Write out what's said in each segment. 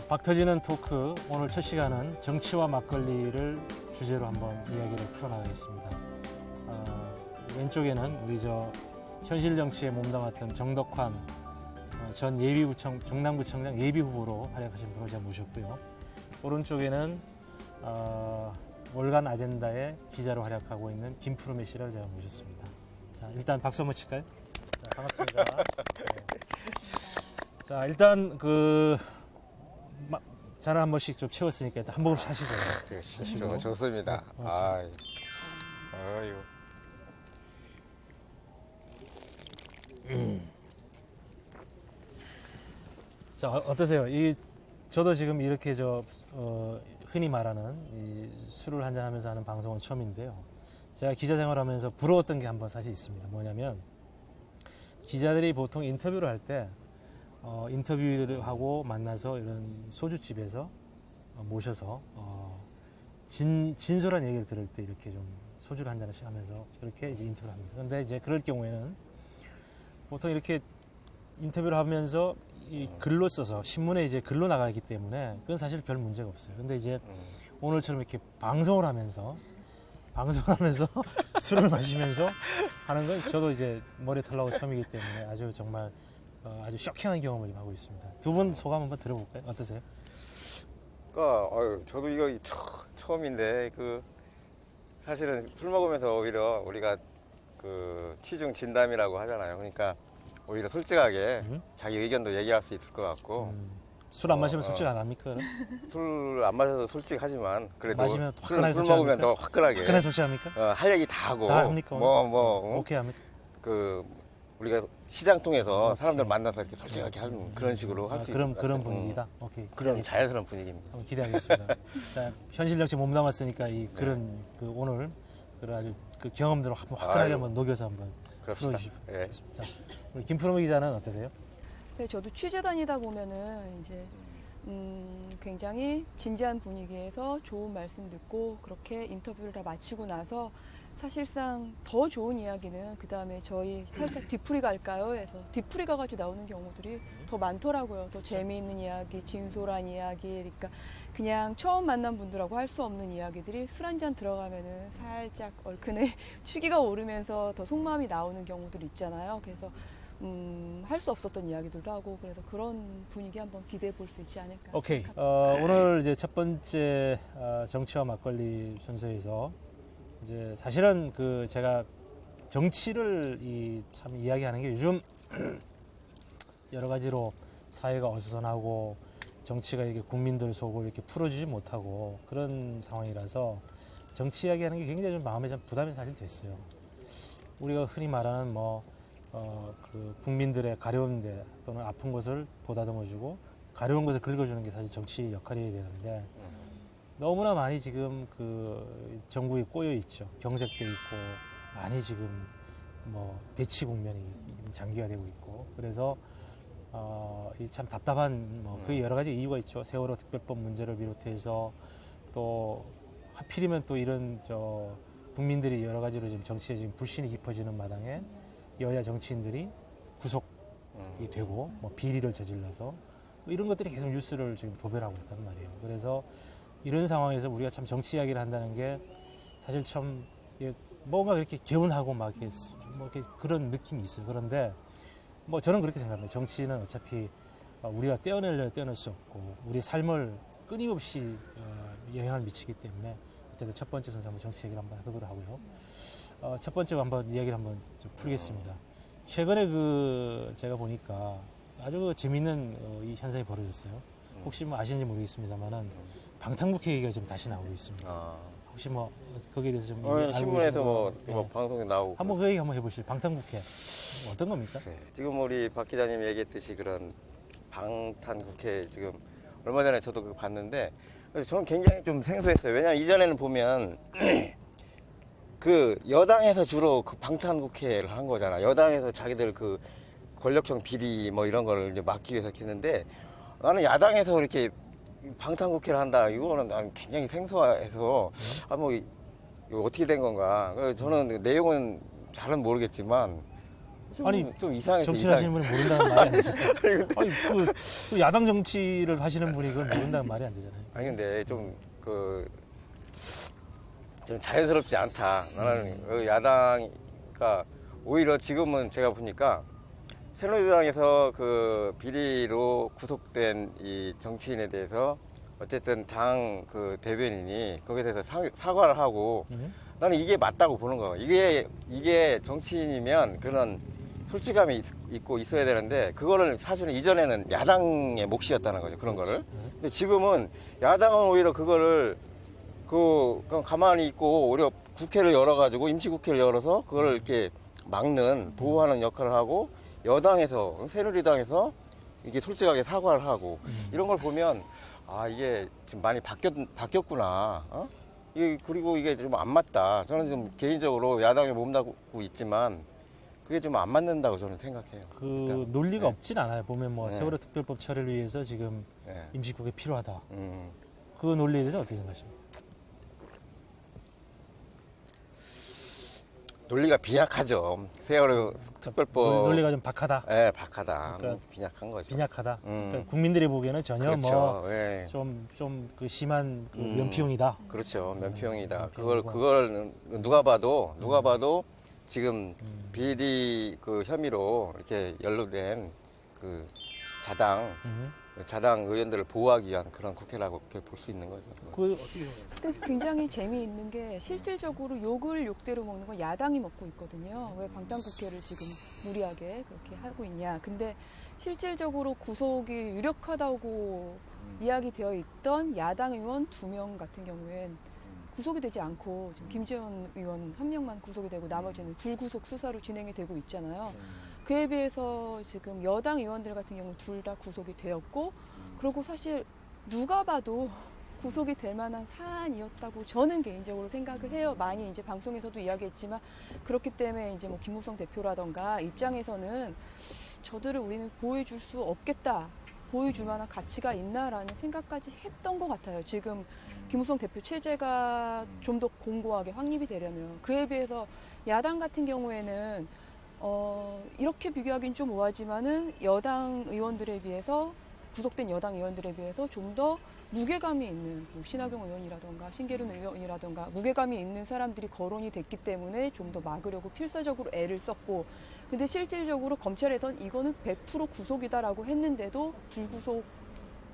박 터지는 토크 오늘 첫 시간은 정치와 막걸리를 주제로 한번 이야기를 풀어나가겠습니다. 왼쪽에는 우리 현실 정치에 몸담았던 정덕환 전 예비부청 중남구청장 예비 후보로 활약하신 분을 제가 모셨고요. 오른쪽에는 월간 아젠다의 기자로 활약하고 있는 김푸르메 씨를 제가 모셨습니다. 자, 일단 박수 한번 칠까요? 자, 반갑습니다. 네. 자, 일단 잔을 한 번씩 좀 채웠으니까 일단 한 모금씩 하시죠. 그러시죠. 좋습니다. 아유. 자, 어떠세요? 저도 지금 이렇게 흔히 말하는 이 술을 한잔 하면서 하는 방송은 처음인데요. 제가 기자 생활하면서 부러웠던 게 한 번 사실 있습니다. 뭐냐면 기자들이 보통 인터뷰를 할 때 인터뷰를 하고 만나서 이런 소주집에서 모셔서 진솔한 얘기를 들을 때 이렇게 좀 소주를 한 잔씩 하면서 이렇게 이제 인터뷰를 합니다. 그런데 이제 그럴 경우에는 보통 이렇게 인터뷰를 하면서 이 글로 써서 신문에 이제 글로 나가기 때문에 그건 사실 별 문제가 없어요. 근데 이제 오늘처럼 이렇게 방송을 하면서 술을 마시면서 하는 건 저도 이제 머리 털나고 처음이기 때문에 아주 정말 아주 쇼킹한 경험을 좀 하고 있습니다. 두 분 소감 한번 들어볼까요? 어떠세요? 저도 이거 처음인데 사실은 술 먹으면서 오히려 우리가 취중 진담이라고 하잖아요. 그러니까 오히려 솔직하게 자기 의견도 얘기할 수 있을 것 같고. 술 안 마시면 솔직 안 합니까? 술 안 마셔도 솔직하지만 그래도 마시면 술 먹으면 더 화끈하게 솔직합니까? 할 얘기 다 하고. 다 합니까? 오케이 합니까? 우리가 시장 통해서 사람들 만나서 이렇게 솔직하게 하는 그런 식으로 할 수 있을 것 같아요. 그런 분위기다. 오케이. 그런 자연스러운 분위기입니다. 한번 기대하겠습니다. 자, 현실 정치 몸담았으니까 그런 아주 경험들을 한번 화끈하게 한번 녹여서 한번 풀어주시고. 네. 자, 우리 김푸르메 기자는 어떠세요? 네, 저도 취재 다니다 보면은 이제 굉장히 진지한 분위기에서 좋은 말씀 듣고 그렇게 인터뷰를 다 마치고 나서 사실상 더 좋은 이야기는 그 다음에 저희 살짝 뒤풀이 갈까요? 해서 뒤풀이 가가지고 나오는 경우들이 더 많더라고요. 더 재미있는 이야기, 진솔한 이야기, 그러니까 그냥 처음 만난 분들하고 할 수 없는 이야기들이 술 한잔 들어가면은 살짝 얼큰해 취기가 오르면서 더 속마음이 나오는 경우들이 있잖아요. 그래서 할 수 없었던 이야기들도 하고 그래서 그런 분위기 한번 기대해 볼 수 있지 않을까. 오케이. 오늘 이제 첫 번째 정치와 막걸리 순서에서 이제 사실은 제가 정치를 참 이야기하는 게 요즘 여러 가지로 사회가 어수선하고 정치가 이렇게 국민들 속을 이렇게 풀어주지 못하고 그런 상황이라서 정치 이야기하는 게 굉장히 좀 마음에 좀 부담이 사실 됐어요. 우리가 흔히 말하는 국민들의 가려운 데 또는 아픈 것을 보다듬어주고 가려운 것을 긁어주는 게 사실 정치 역할이어야 되는데 너무나 많이 지금 정부에 꼬여 있죠. 경색돼 있고 많이 지금 대치 국면이 장기화되고 있고 그래서 참 답답한 그 여러 가지 이유가 있죠. 세월호 특별법 문제를 비롯해서 또 하필이면 또 이런 국민들이 여러 가지로 지금 정치에 지금 불신이 깊어지는 마당에 여야 정치인들이 구속이 되고 비리를 저질러서 이런 것들이 계속 뉴스를 지금 도배하고 있단 말이에요. 그래서 이런 상황에서 우리가 참 정치 이야기를 한다는 게 사실 참 뭔가 그렇게 개운하고 이렇게 그런 느낌이 있어요. 그런데 저는 그렇게 생각합니다. 정치는 어차피 우리가 떼어낼 수 없고 우리 삶을 끊임없이 영향을 미치기 때문에 어쨌든 첫 번째 순서 한번 정치 얘기를 한번 해보도록 하고요. 첫 번째 한번 이야기를 한번 좀 풀겠습니다. 최근에 제가 보니까 아주 재미있는 이 현상이 벌어졌어요. 혹시 아시는지 모르겠습니다만은 방탄국회 얘기가 좀 다시 나오고 있습니다. 혹시 거기에 대해서 좀 알고 신문에서 계신 방송에 나오고 한번 그 얘기 한번 해보시죠. 방탄국회 어떤 겁니까? 지금 우리 박 기자님 얘기했듯이 그런 방탄국회 지금 얼마 전에 저도 그거 봤는데 저는 굉장히 좀 생소했어요. 왜냐하면 이전에는 보면 여당에서 주로 방탄국회를 한 거잖아. 여당에서 자기들 권력형 비리 이런 걸 이제 막기 위해서 했는데 나는 야당에서 이렇게 방탄국회를 한다. 이거는 난 굉장히 생소해서 이거 어떻게 된 건가. 저는 내용은 잘은 모르겠지만 좀 이상해서 정치를 하시는 분은 모른다는 말이 안 되잖아요. 아니, 그 야당 정치를 하시는 분이 그걸 모른다는 말이 안 되잖아요. 아니 근데 좀 자연스럽지 않다. 나는 야당가 오히려 지금은 제가 보니까 새누리당에서 그 비리로 구속된 이 정치인에 대해서 어쨌든 당 그 대변인이 거기에 대해서 사과를 하고 나는 이게 맞다고 보는 거예요. 이게 정치인이면 그런 솔직함이 있고 있어야 되는데 그거를 사실은 이전에는 야당의 몫이었다는 거죠. 그런 거를. 근데 지금은 야당은 오히려 그거를 그냥 가만히 있고 오히려 국회를 열어가지고 임시국회를 열어서 그거를 이렇게 막는 보호하는 역할을 하고 여당에서 새누리당에서 이게 솔직하게 사과를 하고 이런 걸 보면 아 이게 지금 많이 바뀌었구나. 그리고 이게 좀 안 맞다. 저는 좀 개인적으로 야당에 몸담고 있지만 그게 좀 안 맞는다고 저는 생각해요. 일단. 논리가 네. 없진 않아요. 보면 뭐 네. 세월호 특별법 처리를 위해서 지금 네. 임시국회 필요하다. 음. 그 논리에 대해서 어떻게 생각하십니까? 논리가 빈약하죠. 세월호 특별법 논리가 좀 박하다. 예, 박하다. 그러니까 빈약한 거죠. 빈약하다. 음. 그러니까 국민들이 보기에는 전혀 그렇죠. 예. 좀 그 심한 그 면피용이다. 그렇죠. 면피용이다. 면피용이고. 그걸 누가 봐도 지금 비리 그 혐의로 이렇게 연루된 그 자당 의원들을 보호하기 위한 그런 국회라고 볼 수 있는 거죠. 그 어떻게 생각하세요? 그래서 굉장히 재미있는 게 실질적으로 욕을 욕대로 먹는 건 야당이 먹고 있거든요. 왜 방탄국회를 지금 무리하게 그렇게 하고 있냐. 근데 실질적으로 구속이 유력하다고 이야기되어 있던 야당 의원 2명 같은 경우엔 구속이 되지 않고 지금 김재원 의원 1명만 구속이 되고 나머지는 불구속 수사로 진행이 되고 있잖아요. 그에 비해서 지금 여당 의원들 같은 경우는 둘 다 구속이 되었고 그리고 사실 누가 봐도 구속이 될 만한 사안이었다고 저는 개인적으로 생각을 해요. 많이 이제 방송에서도 이야기했지만 그렇기 때문에 이제 뭐 김무성 대표라던가 입장에서는 저들을 우리는 보호해줄 수 없겠다. 보여줄 만한 가치가 있나라는 생각까지 했던 것 같아요. 지금 김무성 대표 체제가 좀 더 공고하게 확립이 되려면 그에 비해서 야당 같은 경우에는 이렇게 비교하기는 좀 오하지만은 여당 의원들에 비해서 구속된 여당 의원들에 비해서 좀 더 무게감이 있는 뭐 신하경 의원이라던가 신계륜 의원이라던가 무게감이 있는 사람들이 거론이 됐기 때문에 좀 더 막으려고 필사적으로 애를 썼고 근데 실질적으로 검찰에선 이거는 100% 구속이다라고 했는데도 불구속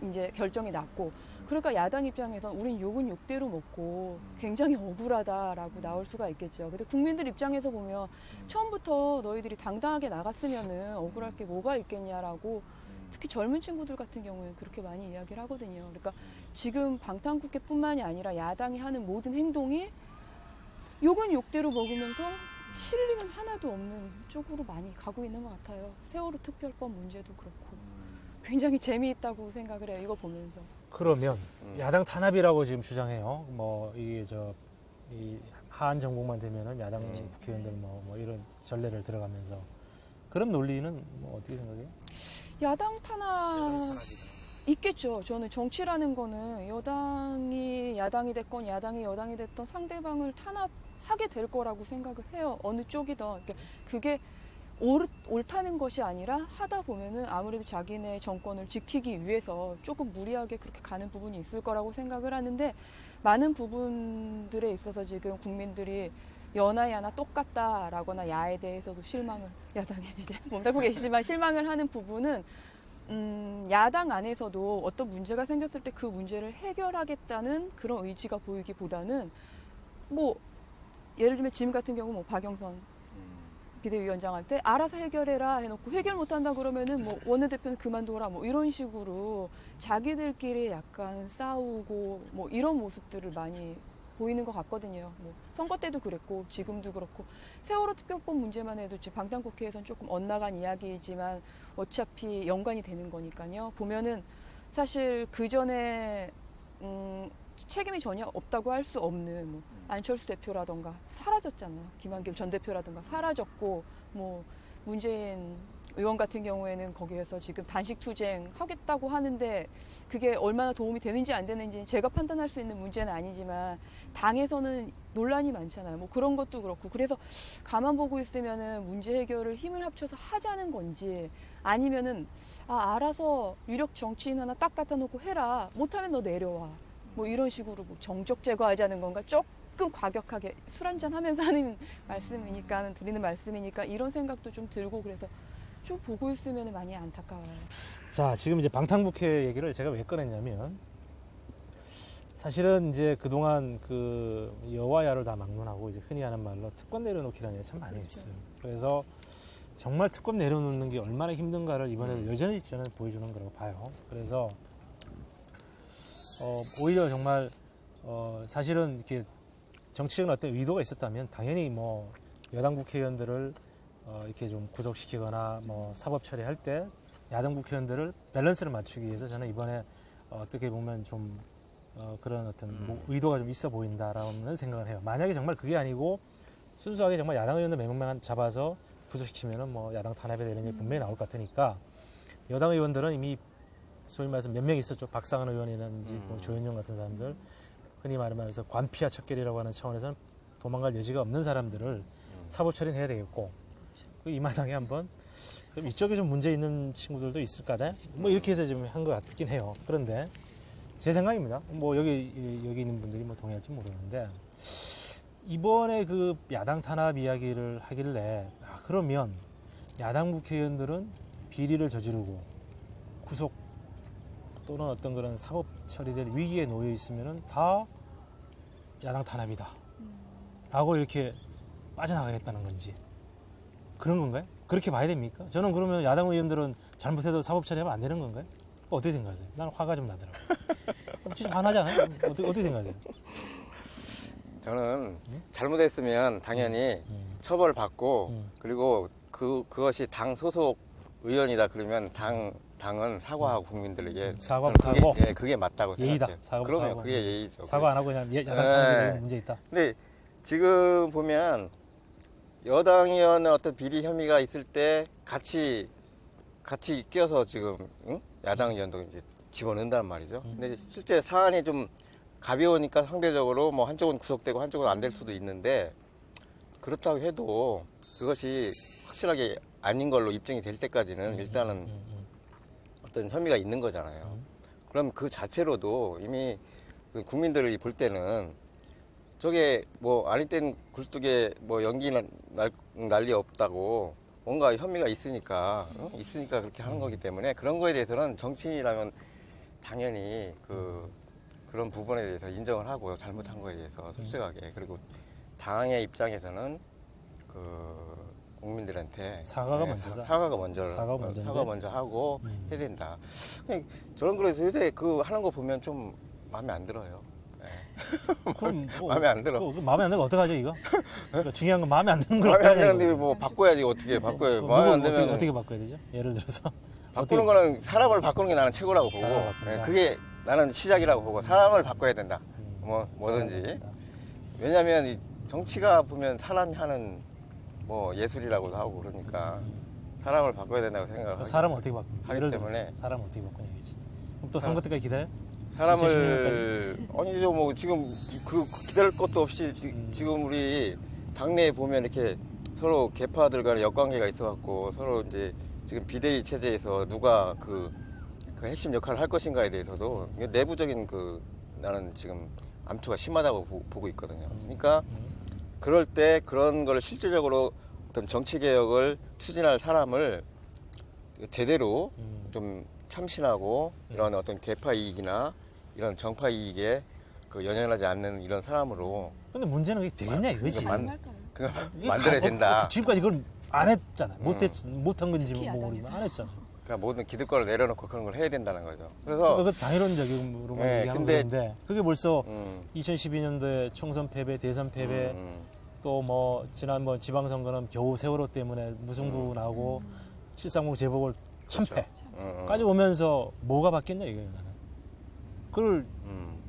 이제 결정이 났고 그러니까 야당 입장에선 우린 욕은 욕대로 먹고 굉장히 억울하다라고 나올 수가 있겠죠. 근데 국민들 입장에서 보면 처음부터 너희들이 당당하게 나갔으면은 억울할 게 뭐가 있겠냐라고 특히 젊은 친구들 같은 경우에 그렇게 많이 이야기를 하거든요. 그러니까 지금 방탄국회뿐만이 아니라 야당이 하는 모든 행동이 욕은 욕대로 먹으면서 실리는 하나도 없는 쪽으로 많이 가고 있는 것 같아요. 세월호 특별법 문제도 그렇고 굉장히 재미있다고 생각을 해요. 이거 보면서. 그러면 야당 탄압이라고 지금 주장해요. 뭐 이게 이 하한 정국만 되면은 야당 국회의원들 뭐 이런 전례를 들어가면서 그런 논리는 뭐 어떻게 생각해요? 야당 탄압 있겠죠. 저는 정치라는 거는 여당이 야당이 됐건 야당이 여당이 됐던 상대방을 탄압하게 될 거라고 생각을 해요. 어느 쪽이든. 그러니까 그게 옳다는 것이 아니라 하다 보면은 아무래도 자기네 정권을 지키기 위해서 조금 무리하게 그렇게 가는 부분이 있을 거라고 생각을 하는데 많은 부분들에 있어서 지금 국민들이 여나야나 똑같다라거나 야에 대해서도 실망을 야당에 이제 몸담고 계시지만 실망을 하는 부분은 야당 안에서도 어떤 문제가 생겼을 때 그 문제를 해결하겠다는 그런 의지가 보이기보다는 뭐 예를 들면 지금 같은 경우 뭐 박영선 비대위원장한테 알아서 해결해라 해놓고 해결 못한다 그러면은 뭐 원내대표는 그만둬라 뭐 이런 식으로 자기들끼리 약간 싸우고 뭐 이런 모습들을 많이 보이는 것 같거든요. 뭐 선거 때도 그랬고 지금도 그렇고 세월호 특별법 문제만 해도 지금 방탄국회에서는 조금 엇나간 이야기이지만 어차피 연관이 되는 거니까요. 보면은 사실 그 전에 책임이 전혀 없다고 할 수 없는 뭐 안철수 대표라던가 사라졌잖아요. 김한길 전 대표라던가 사라졌고 뭐 문재인 의원 같은 경우에는 거기에서 지금 단식 투쟁 하겠다고 하는데 그게 얼마나 도움이 되는지 안 되는지는 제가 판단할 수 있는 문제는 아니지만 당에서는 논란이 많잖아요. 뭐 그런 것도 그렇고 그래서 가만 보고 있으면은 문제 해결을 힘을 합쳐서 하자는 건지 아니면은 알아서 유력 정치인 하나 딱 갖다 놓고 해라. 못하면 너 내려와. 뭐 이런 식으로 뭐 정적 제거하자는 건가 조금 과격하게 술 한잔 하면서 하는 말씀이니까 드리는 말씀이니까 이런 생각도 좀 들고 그래서 쭉 보고 있으면 많이 안타까워요. 자, 지금 이제 방탄국회 얘기를 제가 왜 꺼냈냐면 사실은 이제 그동안 그 여와야를 다 막론하고 이제 흔히 하는 말로 특권 내려놓기라는 얘기 참 많이 했어요. 그래서 정말 특권 내려놓는 게 얼마나 힘든가를 이번에도 여전히 저는 보여주는 거라고 봐요. 그래서 오히려 정말 사실은 이렇게 정치적인 어떤 의도가 있었다면 당연히 뭐 여당 국회의원들을 이렇게 좀 구속시키거나 뭐 사법 처리할 때 야당 국회의원들을 밸런스를 맞추기 위해서 저는 이번에 어떻게 보면 좀 그런 어떤 의도가 좀 있어 보인다라는 생각을 해요. 만약에 정말 그게 아니고 순수하게 정말 야당 의원들 몇 명만 잡아서 구속시키면은 뭐 야당 탄압에 대한 게 분명히 나올 것 같으니까 여당 의원들은 이미 소위 말해서 몇 명 있었죠. 박상은 의원이라든지 뭐 조현영 같은 사람들 흔히 말하면서 관피와 척결이라고 하는 차원에서는 도망갈 여지가 없는 사람들을 사법 처리는 해야 되겠고 이 마당에 한번 그럼 이쪽에 좀 문제 있는 친구들도 있을까네? 뭐 이렇게 해서 좀 한 것 같긴 해요. 그런데 제 생각입니다. 뭐 여기 있는 분들이 뭐 동의할지 모르는데 이번에 그 야당 탄압 이야기를 하길래 그러면 야당 국회의원들은 비리를 저지르고 구속 또는 어떤 그런 사법 처리될 위기에 놓여 있으면은 다 야당 탄압이다. 라고 이렇게 빠져나가겠다는 건지 그런 건가요? 그렇게 봐야 됩니까? 저는 그러면 야당 의원들은 잘못해도 사법 처리하면 안 되는 건가요? 어떻게 생각하세요? 나는 화가 좀 나더라고요. 진짜 화나잖아요. 어떻게 생각하세요? 저는 잘못했으면 당연히 처벌받고 그리고 그것이 당 소속 의원이다 그러면 당은 사과하고 국민들에게 사과부터 저는 하고 그게 맞다고 예의다. 생각해요. 사과부터 그러면 하고. 그게 예의죠. 사과 안 하고 그냥 야당 탄압에 문제 있다. 근데 지금 보면 여당 의원의 어떤 비리 혐의가 있을 때 같이 껴서 지금 야당 의원도 이제 집어넣는단 말이죠. 근데 실제 사안이 좀 가벼우니까 상대적으로 뭐 한쪽은 구속되고 한쪽은 안 될 수도 있는데 그렇다고 해도 그것이 확실하게 아닌 걸로 입증이 될 때까지는 일단은 어떤 혐의가 있는 거잖아요. 그럼 그 자체로도 이미 그 국민들이 볼 때는 저게 뭐 아닐 땐 굴뚝에 뭐 연기는 난리 없다고 뭔가 혐의가 있으니까 그렇게 하는 거기 때문에 그런 거에 대해서는 정치인이라면 당연히 그런 부분에 대해서 인정을 하고 잘못한 거에 대해서 솔직하게 그리고 당의 입장에서는 국민들한테 사과가 먼저다. 사과가 먼저 하고 해야 된다. 그냥 저는 그래서 요새 하는 거 보면 좀 마음에 안 들어요. 그럼 뭐, 마음에 안 들어. 마음에 안 들면 어떡하죠 이거? 그러니까 중요한 건 마음에 안 드는 걸 마음에 안 어떡하냐, 드는데 이거. 뭐 바꿔야지 어떻게 바꿔요? 누구 마음에 안 들면 어떻게 바꿔야 되죠? 예를 들어서 바꾸는 거는 사람을 바꾸는 게 나는 최고라고 보고 사람을 바꾼다. 그게 나는 시작이라고 보고 사람을 바꿔야 된다. 뭐든지. 왜냐하면 이 정치가 보면 사람이 하는 뭐 예술이라고도 하고 그러니까 사람을 바꿔야 된다고 생각을 하기, 사람은 어떻게 바꿔? 하기 예를 때문에 들어서 사람은 어떻게 바꾸냐 이거지. 그럼 또 선거 때까지 기다려? 사람을 아니죠 뭐 지금 기다릴 것도 없이 지금 우리 당내에 보면 이렇게 서로 계파들 간의 역관계가 있어갖고 서로 이제 지금 비대위 체제에서 누가 그 핵심 역할을 할 것인가에 대해서도 내부적인 나는 지금 암투가 심하다고 보고 있거든요. 그러니까 그럴 때 그런 걸 실질적으로 어떤 정치 개혁을 추진할 사람을 제대로 좀 참신하고 이런 어떤 계파 이익이나 이런 정파 이익에 연연하지 않는 이런 사람으로. 근데 문제는 그게 되겠냐 이거지. 그걸 만들어야 된다. 지금까지 그걸 안 했잖아. 못한 건지 특히 모르지만 안 했잖아. 그러니까 모든 기득권을 내려놓고 그런 걸 해야 된다는 거죠. 그래서 그 당이론적으로만 네, 얘기하는 근데 건데 그게 벌써 2012년도에 총선 패배, 대선 패배, 또 뭐 지난 지방선거는 겨우 세월호 때문에 무승부 나오고 730 재보궐 참패까지 오면서 뭐가 바뀌었냐 이거예요. 나는 그걸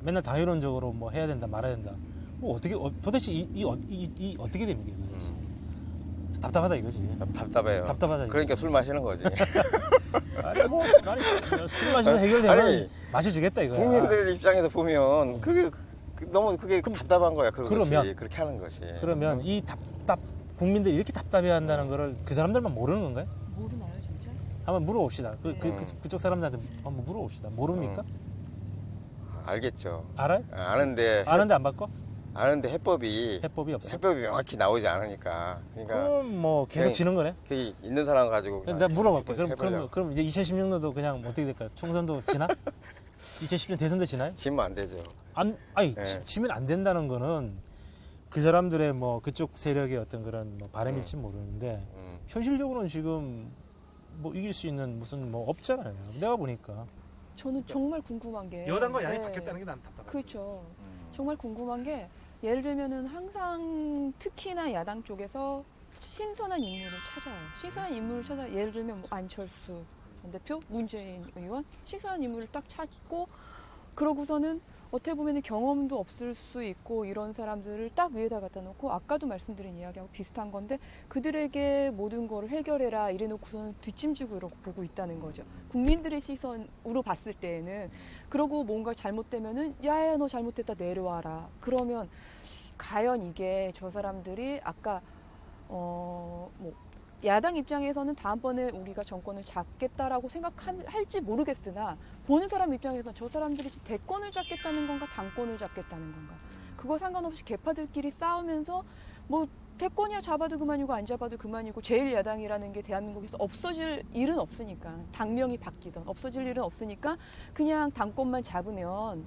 맨날 당이론적으로 뭐 해야 된다 말아야 된다. 뭐 어떻게 도대체 이 어떻게 됩니까? 답답하다 이거지. 답답해요. 답답하다. 그러니까 술 마시는 거지. 아니 술 마셔서 해결되면 아니, 마셔주겠다 이거야. 국민들 입장에서 보면 그게 너무 그게 답답한 거야. 그러면 그렇게 하는 것이. 그러면 이 국민들이 이렇게 답답해한다는 거를 그 사람들만 모르는 건가요? 모르나요, 진짜? 한번 물어봅시다. 그쪽 사람들한테 한번 물어봅시다. 모릅니까? 알겠죠. 알아요? 아는데 아는데 안 바꿔? 아는데 해법이 없어. 명확히 나오지 않으니까. 그러니까 그럼 뭐 계속 그냥 지는 거네. 그 있는 사람 가지고 내가 물어볼게. 해보자. 그럼 이제 2016년도 그냥 어떻게 될까요? 총선도 지나? 2010년 대선도 지나요? 지면 안 되죠. 아니 네. 지면 안 된다는 거는 그 사람들의 뭐 그쪽 세력의 어떤 그런 뭐 바람일지 모르는데 현실적으로는 지금 뭐 이길 수 있는 무슨 뭐 없잖아요. 내가 보니까 저는 정말 궁금한 게 여당과 야당이 네. 바뀌었다는 게 난 답답해. 그렇죠. 정말 궁금한 게 예를 들면은 항상 특히나 야당 쪽에서 신선한 인물을 찾아요. 신선한 인물을 찾아 예를 들면 뭐 안철수 전 대표, 문재인 의원 신선한 인물을 딱 찾고 그러고서는 어떻게 보면 경험도 없을 수 있고 이런 사람들을 딱 위에다 갖다 놓고 아까도 말씀드린 이야기하고 비슷한 건데 그들에게 모든 거를 해결해라 이래 놓고서는 뒷짐지고 이러고 보고 있다는 거죠. 국민들의 시선으로 봤을 때에는 그러고 뭔가 잘못되면은 야야 너 잘못됐다 내려와라. 그러면 과연 이게 저 사람들이 아까 뭐 야당 입장에서는 다음번에 우리가 정권을 잡겠다라고 생각할지 모르겠으나 보는 사람 입장에서는 저 사람들이 지금 대권을 잡겠다는 건가 당권을 잡겠다는 건가 그거 상관없이 개파들끼리 싸우면서 뭐 대권이야 잡아도 그만이고 안 잡아도 그만이고 제1야당이라는 게 대한민국에서 없어질 일은 없으니까 당명이 바뀌던 없어질 일은 없으니까 그냥 당권만 잡으면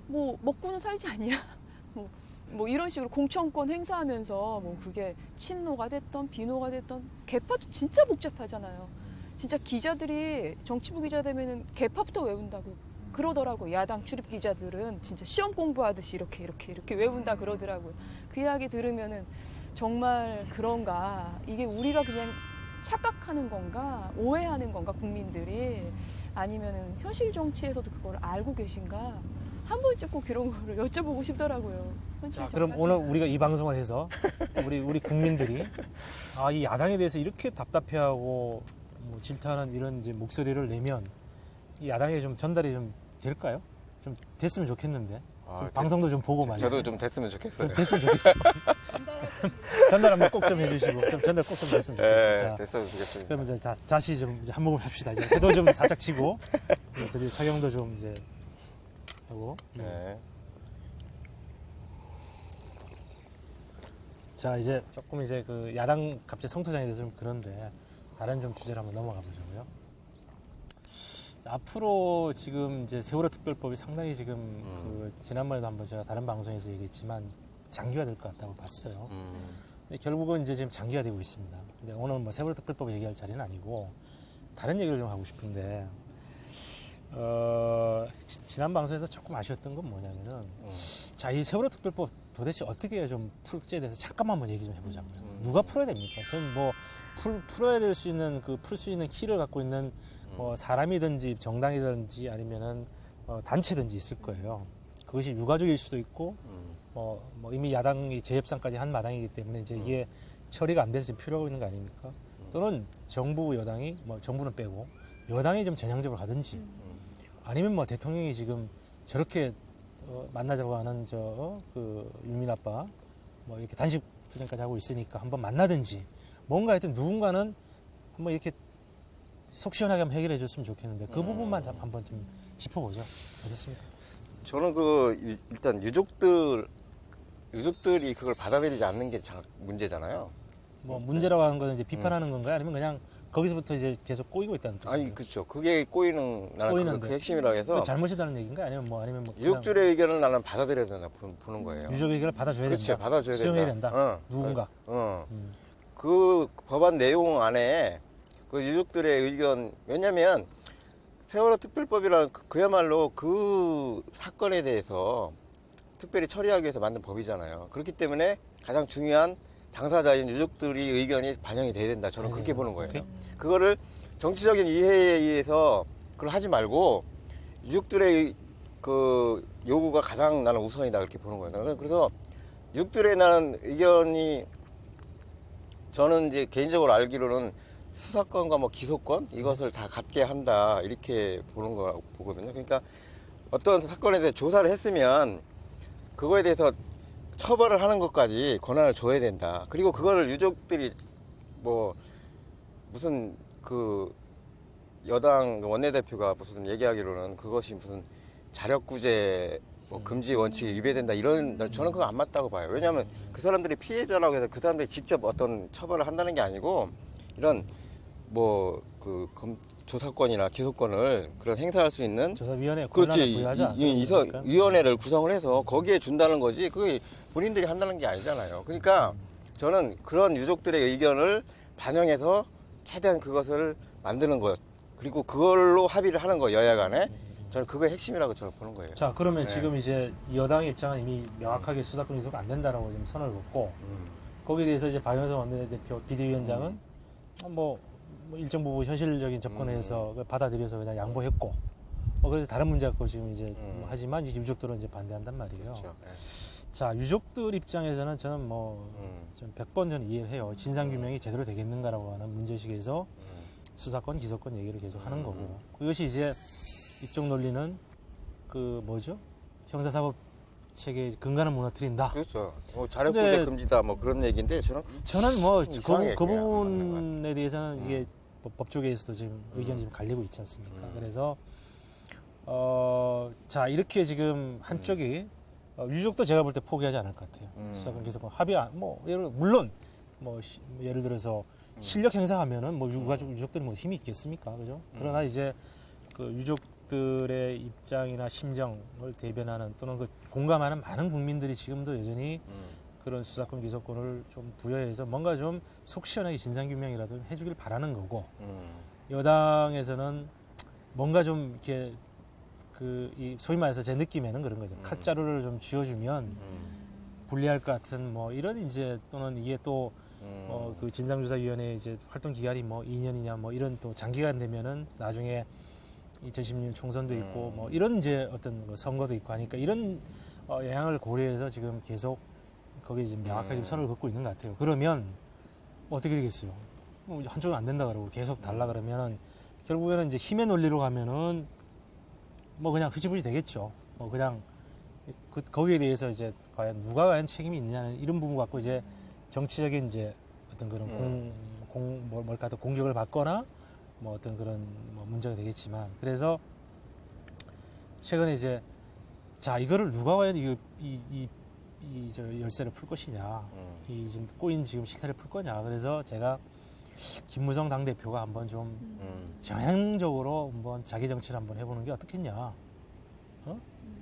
뭐 먹고는 살지 않냐 뭐 이런 식으로 공천권 행사하면서 뭐 그게 친노가 됐던 비노가 됐던 개파도 진짜 복잡하잖아요. 진짜 기자들이 정치부 기자 되면은 개파부터 외운다고 그러더라고. 야당 출입 기자들은 진짜 시험 공부하듯이 이렇게 외운다 그러더라고요. 그 이야기 들으면은 정말 그런가? 이게 우리가 그냥 착각하는 건가? 오해하는 건가? 국민들이 아니면은 현실 정치에서도 그걸 알고 계신가? 한 번쯤 꼭 그런 거를 여쭤보고 싶더라고요. 자, 그럼 오늘 우리가 이 방송을 해서 우리 국민들이 이 야당에 대해서 이렇게 답답해하고 뭐 질타하는 이런 이제 목소리를 내면 이 야당에 좀 전달이 좀 될까요? 좀 됐으면 좋겠는데 좀 방송도 좀 보고 말이죠. 저도 좀 됐으면 좋겠어요. 좀 됐으면 좋겠죠. 전달 한번 꼭 좀 해주시고 좀 전달 꼭 좀 했으면 좋겠어요. 네, 됐으면 좋겠습니다. 그럼 이제 다시 좀 이제 한 모금 합시다. 이제 해도 좀 살짝 치고 드디어 사경도 좀 이제 하고. 네. 자 이제 조금 이제 그 야당 갑자기 성토장에 대해서 좀 그런데 다른 좀 주제로 한번 넘어가 보자고요. 앞으로 지금 이제 세월호 특별법이 상당히 지금 그 지난번에도 한번 제가 다른 방송에서 얘기했지만 장기화될 것 같다고 봤어요. 근데 결국은 이제 지금 장기화되고 있습니다. 근데 오늘 뭐 세월호 특별법 얘기할 자리는 아니고 다른 얘기를 좀 하고 싶은데 지난 방송에서 조금 아쉬웠던 건 뭐냐면은 자, 이 세월호 특별법 도대체 어떻게 해야 좀 풀지에 대해서 잠깐만 한번 얘기 좀 해보자고요. 누가 풀어야 됩니까? 저는 뭐 풀어야 될 수 있는 풀 수 있는 키를 갖고 있는 사람이든지 정당이든지 아니면은 단체든지 있을 거예요. 그것이 유가족일 수도 있고 뭐 이미 야당이 재협상까지 한 마당이기 때문에 이제 이게 처리가 안 돼서 지금 필요하고 있는 거 아닙니까? 또는 정부 여당이 뭐 정부는 빼고 여당이 좀 전향적으로 가든지 아니면 뭐 대통령이 지금 저렇게 만나자고 하는 그 유민 아빠 뭐 이렇게 단식 투쟁까지 하고 있으니까 한번 만나든지 뭔가 하여튼 누군가는 한번 이렇게 속 시원하게 한번 해결해 줬으면 좋겠는데 그 부분만 한번 좀 짚어보죠. 어떻습니까? 저는 일단 유족들이 그걸 받아들이지 않는 게 문제잖아요. 뭐 문제라고 하는 거는 이제 비판하는 건가요? 아니면 그냥 거기서부터 이제 계속 꼬이고 있다는 뜻인가요? 아니 그렇죠. 그게 나는 그 핵심이라고 해서 잘못이라는 얘기인가? 아니면 뭐 유족들의 의견을 나는 받아들여야 된다 보는 거예요. 유족 의견을 받아줘야 그렇죠. 된다. 받아줘야 수용해야 된다. 된다. 누군가. 그 법안 내용 안에 그 유족들의 의견 왜냐면 세월호 특별법이란 그야말로 그 사건에 대해서 특별히 처리하기 위해서 만든 법이잖아요. 그렇기 때문에 가장 중요한 당사자인 유족들의 의견이 반영이 돼야 된다. 저는 그렇게 보는 거예요. 오케이. 그거를 정치적인 이해에 의해서 그걸 하지 말고 유족들의 그 요구가 가장 나는 우선이다 그렇게 보는 거예요. 그래서 유족들의 나는 의견이 저는 이제 개인적으로 알기로는 수사권과 뭐 기소권 이것을 다 갖게 한다 이렇게 보는 거라고 보거든요. 그러니까 어떤 사건에 대해 조사를 했으면 그거에 대해서 처벌을 하는 것까지 권한을 줘야 된다. 그리고 그거를 유족들이 뭐 무슨 그 여당 원내대표가 무슨 얘기하기로는 그것이 무슨 자력구제 뭐 금지 원칙에 위배된다 이런 저는 그거 안 맞다고 봐요. 왜냐하면 그 사람들이 피해자라고 해서 그 사람들이 직접 어떤 처벌을 한다는 게 아니고 이런 뭐 그 조사권이나 기소권을 그런 행사할 수 있는 조사위원회 권한을 그렇지 부여하지 않습니까? 위원회를 구성을 해서 거기에 준다는 거지 그게 본인들이 한다는 게 아니잖아요. 그러니까 저는 그런 유족들의 의견을 반영해서 최대한 그것을 만드는 것 그리고 그걸로 합의를 하는 거 여야 간에 저는 그게 핵심이라고 저는 보는 거예요. 자, 그러면 네. 지금 이제 여당의 입장은 이미 명확하게 수사권 기소가 안 된다라고 지금 선을 긋고 거기에 대해서 이제 박영선 원내대표 비대위원장은 뭐 일정 부분 현실적인 접근에서 받아들여서 그냥 양보했고 그래서 다른 문제 갖고 지금 이제 하지만 이제 유족들은 이제 반대한단 말이에요. 그렇죠. 네. 자, 유족들 입장에서는 저는 뭐 전 100번 저는 이해를 해요. 진상규명이 제대로 되겠는가라고 하는 문제식에서 수사권, 기소권 얘기를 계속 하는 거고 그것이 이제 이쪽 논리는 그 뭐죠? 형사사법 체계 근간을 무너뜨린다. 그렇죠. 뭐 자력구제 근데 금지다 뭐 그런 얘기인데 저는 뭐 이상하게 그 그냥 안 맞는 것 부분에 대해서는 이게 법조계에서도 지금 의견이 좀 갈리고 있지 않습니까? 그래서 자 이렇게 지금 한쪽이 유족도 제가 볼 때 포기하지 않을 것 같아요. 수사권 기소권 합의 뭐 물론 뭐 예를 들어서 실력 행사하면은 뭐 유족들이 뭐 힘이 있겠습니까, 그죠? 그러나 이제 그 유족들의 입장이나 심정을 대변하는 또는 그 공감하는 많은 국민들이 지금도 여전히 그런 수사권 기소권을 좀 부여해서 뭔가 좀 속 시원하게 진상규명이라도 해주길 바라는 거고 여당에서는 뭔가 좀 이렇게 이 소위 말해서 제 느낌에는 그런 거죠. 칼자루를 좀 쥐어주면 불리할 것 같은 뭐 이런 이제 또는 이게 또 그 진상조사위원회 이제 활동 기간이 뭐 2년이냐 뭐 이런 또 장기간 되면은 나중에 2016년 총선도 있고 뭐 이런 이제 어떤 그 선거도 있고 하니까 이런 영향을 고려해서 지금 계속 거기에 지금 명확하게 지금 선을 긋고 있는 것 같아요. 그러면 뭐 어떻게 되겠어요? 뭐 한쪽은 안 된다 그러고 계속 달라 그러면은 결국에는 이제 힘의 논리로 가면은 뭐 그냥 흐지부지 되겠죠. 뭐 그냥 거기에 대해서 이제 과연 책임이 있느냐는 이런 부분 갖고 이제 정치적인 이제 어떤 그런 뭘까 더 공격을 받거나 뭐 어떤 그런 뭐 문제가 되겠지만 그래서 최근에 이제 자 이거를 누가 과연 저 열쇠를 풀 것이냐 이 지금 꼬인 지금 실태를 풀 거냐 그래서 제가 김무성 당대표가 한번 좀 전향적으로 한번 자기 정치를 한번 해보는 게 어떻겠냐.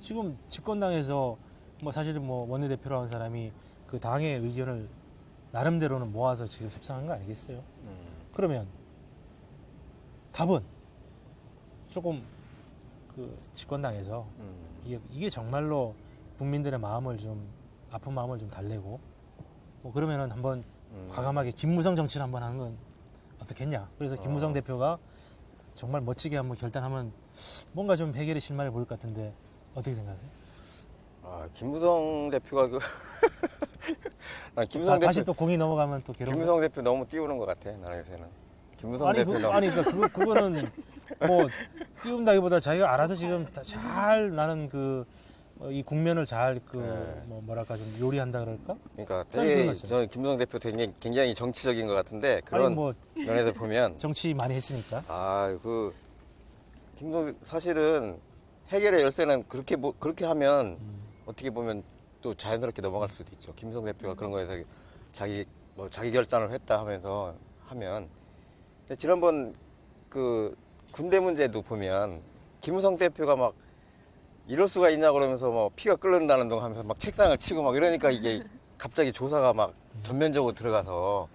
지금 집권당에서 뭐 사실은 뭐 원내대표라는 사람이 그 당의 의견을 나름대로는 모아서 지금 협상한 거 아니겠어요? 그러면 답은 조금 그 집권당에서 이게 정말로 국민들의 마음을 좀 아픈 마음을 좀 달래고 뭐 그러면은 한번 과감하게 김무성 정치를 한번 하는 건 어떻겠냐. 그래서 김무성 대표가 정말 멋지게 한번 결단하면 뭔가 좀 해결의 실마리를 보일 것 같은데 어떻게 생각하세요? 김무성 대표가 김무성 다시 대표 또 공이 넘어가면 또 괴로워. 김무성 대표 너무 띄우는 것 같아 나라 요새는. 김무성 대표 너무 그러니까 그거는 뭐 띄운다기보다 자기가 알아서 지금 잘 나는 이 국면을 잘 뭐랄까 좀 요리한다 그럴까? 그러니까 되게 저는 김무성 대표 되게 굉장히 정치적인 것 같은데 그런 뭐 면에서 보면 정치 많이 했으니까. 김무성 사실은 해결의 열쇠는 그렇게 하면 어떻게 보면 또 자연스럽게 넘어갈 수도 있죠. 김무성 대표가 그런 거에서 자기 결단을 했다 하면서 하면 근데 지난번 그 군대 문제도 보면 김무성 대표가 막 이럴 수가 있냐 그러면서 뭐 피가 끓는다는 둥 하면서 막 책상을 치고 막 이러니까 이게 갑자기 조사가 막 전면적으로 들어가서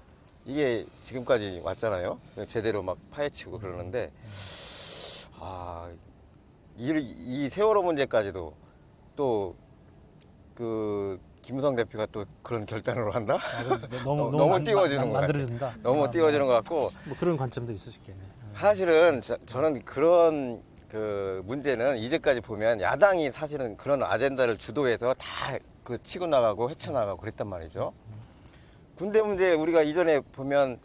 이게 지금까지 왔잖아요. 제대로 막 파헤치고 그러는데 이 세월호 문제까지도 또 그 김무성 대표가 또 그런 결단으로 한다? 너무 띄워주는 것 같아. 만들어준다. 너무 띄워주는 것 같고 뭐 그런 관점도 있을 수 있겠네. 사실은 저는 그런 그 문제는 이제까지 보면 야당이 사실은 그런 아젠다를 주도해서 다 그 치고 나가고 헤쳐나가고 그랬단 말이죠. 군대 문제 우리가 이전에 보면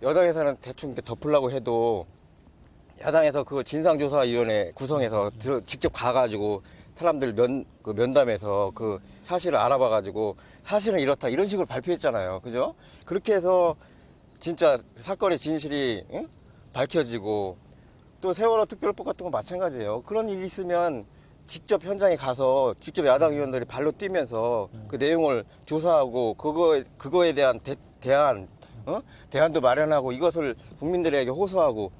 여당에서는 대충 이렇게 덮으려고 해도 야당에서 그 진상조사위원회 구성해서 직접 가가지고 사람들 면담해서 그 사실을 알아봐가지고 사실은 이렇다 이런 식으로 발표했잖아요. 그죠? 그렇게 해서 진짜 사건의 진실이 응? 밝혀지고 또 세월호 특별법 같은 건 마찬가지예요. 그런 일이 있으면 직접 현장에 가서 직접 야당 의원들이 발로 뛰면서 그 내용을 조사하고 그거에 대한 대안도 마련하고 이것을 국민들에게 호소하고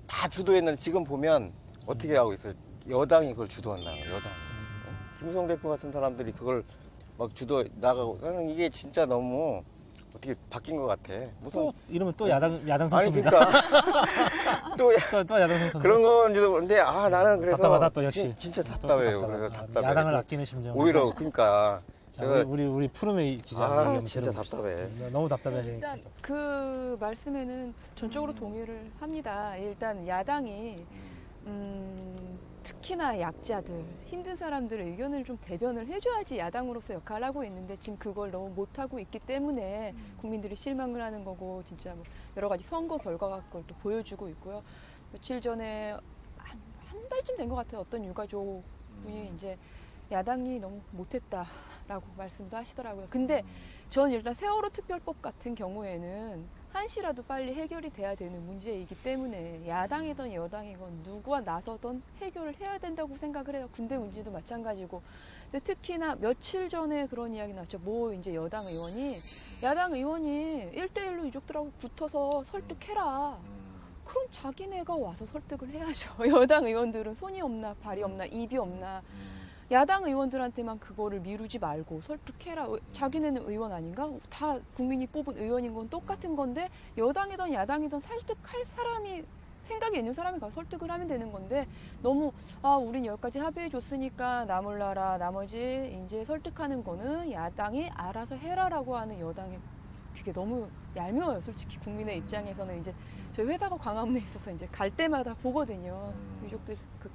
다 주도했는데 지금 보면 어떻게 하고 있어요? 여당이 그걸 주도한다는 거예요. 여당. 김무성 대표 같은 사람들이 그걸 막 주도 나가고 나는 이게 진짜 너무 어떻게 바뀐 것 같아. 무슨 또 이러면 또 야당 아니 성토입니다. 그러니까 또 야당 성토. 그런 건지도 모르는데 나는 그래서 답답하다 또 역시. 진짜 또 답답해요. 답답하다. 그래서 답답해. 야당을 아끼는 심정. 오히려 그러니까 자, 우리 푸르메 기자. 진짜 답답해. 너무 답답해지니까. 일단 그 말씀에는 전적으로 동의를 합니다. 일단 야당이 특히나 약자들, 힘든 사람들의 의견을 좀 대변을 해줘야지 야당으로서 역할을 하고 있는데 지금 그걸 너무 못하고 있기 때문에 국민들이 실망을 하는 거고 진짜 뭐 여러 가지 선거 결과가 그걸 또 보여주고 있고요. 며칠 전에 한 달쯤 된 것 같아요. 어떤 유가족 분이 이제 야당이 너무 못했다라고 말씀도 하시더라고요. 근데 전 일단 세월호 특별법 같은 경우에는 한시라도 빨리 해결이 돼야 되는 문제이기 때문에 야당이든 여당이건 누구와 나서든 해결을 해야 된다고 생각을 해요. 군대 문제도 마찬가지고. 근데 특히나 며칠 전에 그런 이야기 나왔죠. 이제 야당 의원이 1대1로 유족들하고 붙어서 설득해라. 그럼 자기네가 와서 설득을 해야죠. 여당 의원들은 손이 없나 발이 없나 입이 없나. 야당 의원들한테만 그거를 미루지 말고 설득해라. 자기네는 의원 아닌가? 다 국민이 뽑은 의원인 건 똑같은 건데 여당이든 야당이든 설득할 사람이 생각이 있는 사람이 가서 설득을 하면 되는 건데 너무 우린 여기까지 합의해 줬으니까 나 몰라라 나머지 이제 설득하는 거는 야당이 알아서 해라라고 하는 여당이 그게 너무 얄미워요. 솔직히 국민의 입장에서는 이제 저희 회사가 광화문에 있어서 이제 갈 때마다 보거든요. 유족들 그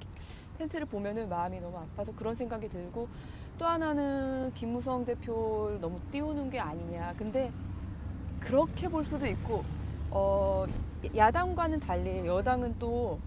텐트를 보면은 마음이 너무 아파서 그런 생각이 들고 또 하나는 김무성 대표를 너무 띄우는 게 아니냐. 근데 그렇게 볼 수도 있고 야당과는 달리 여당은 또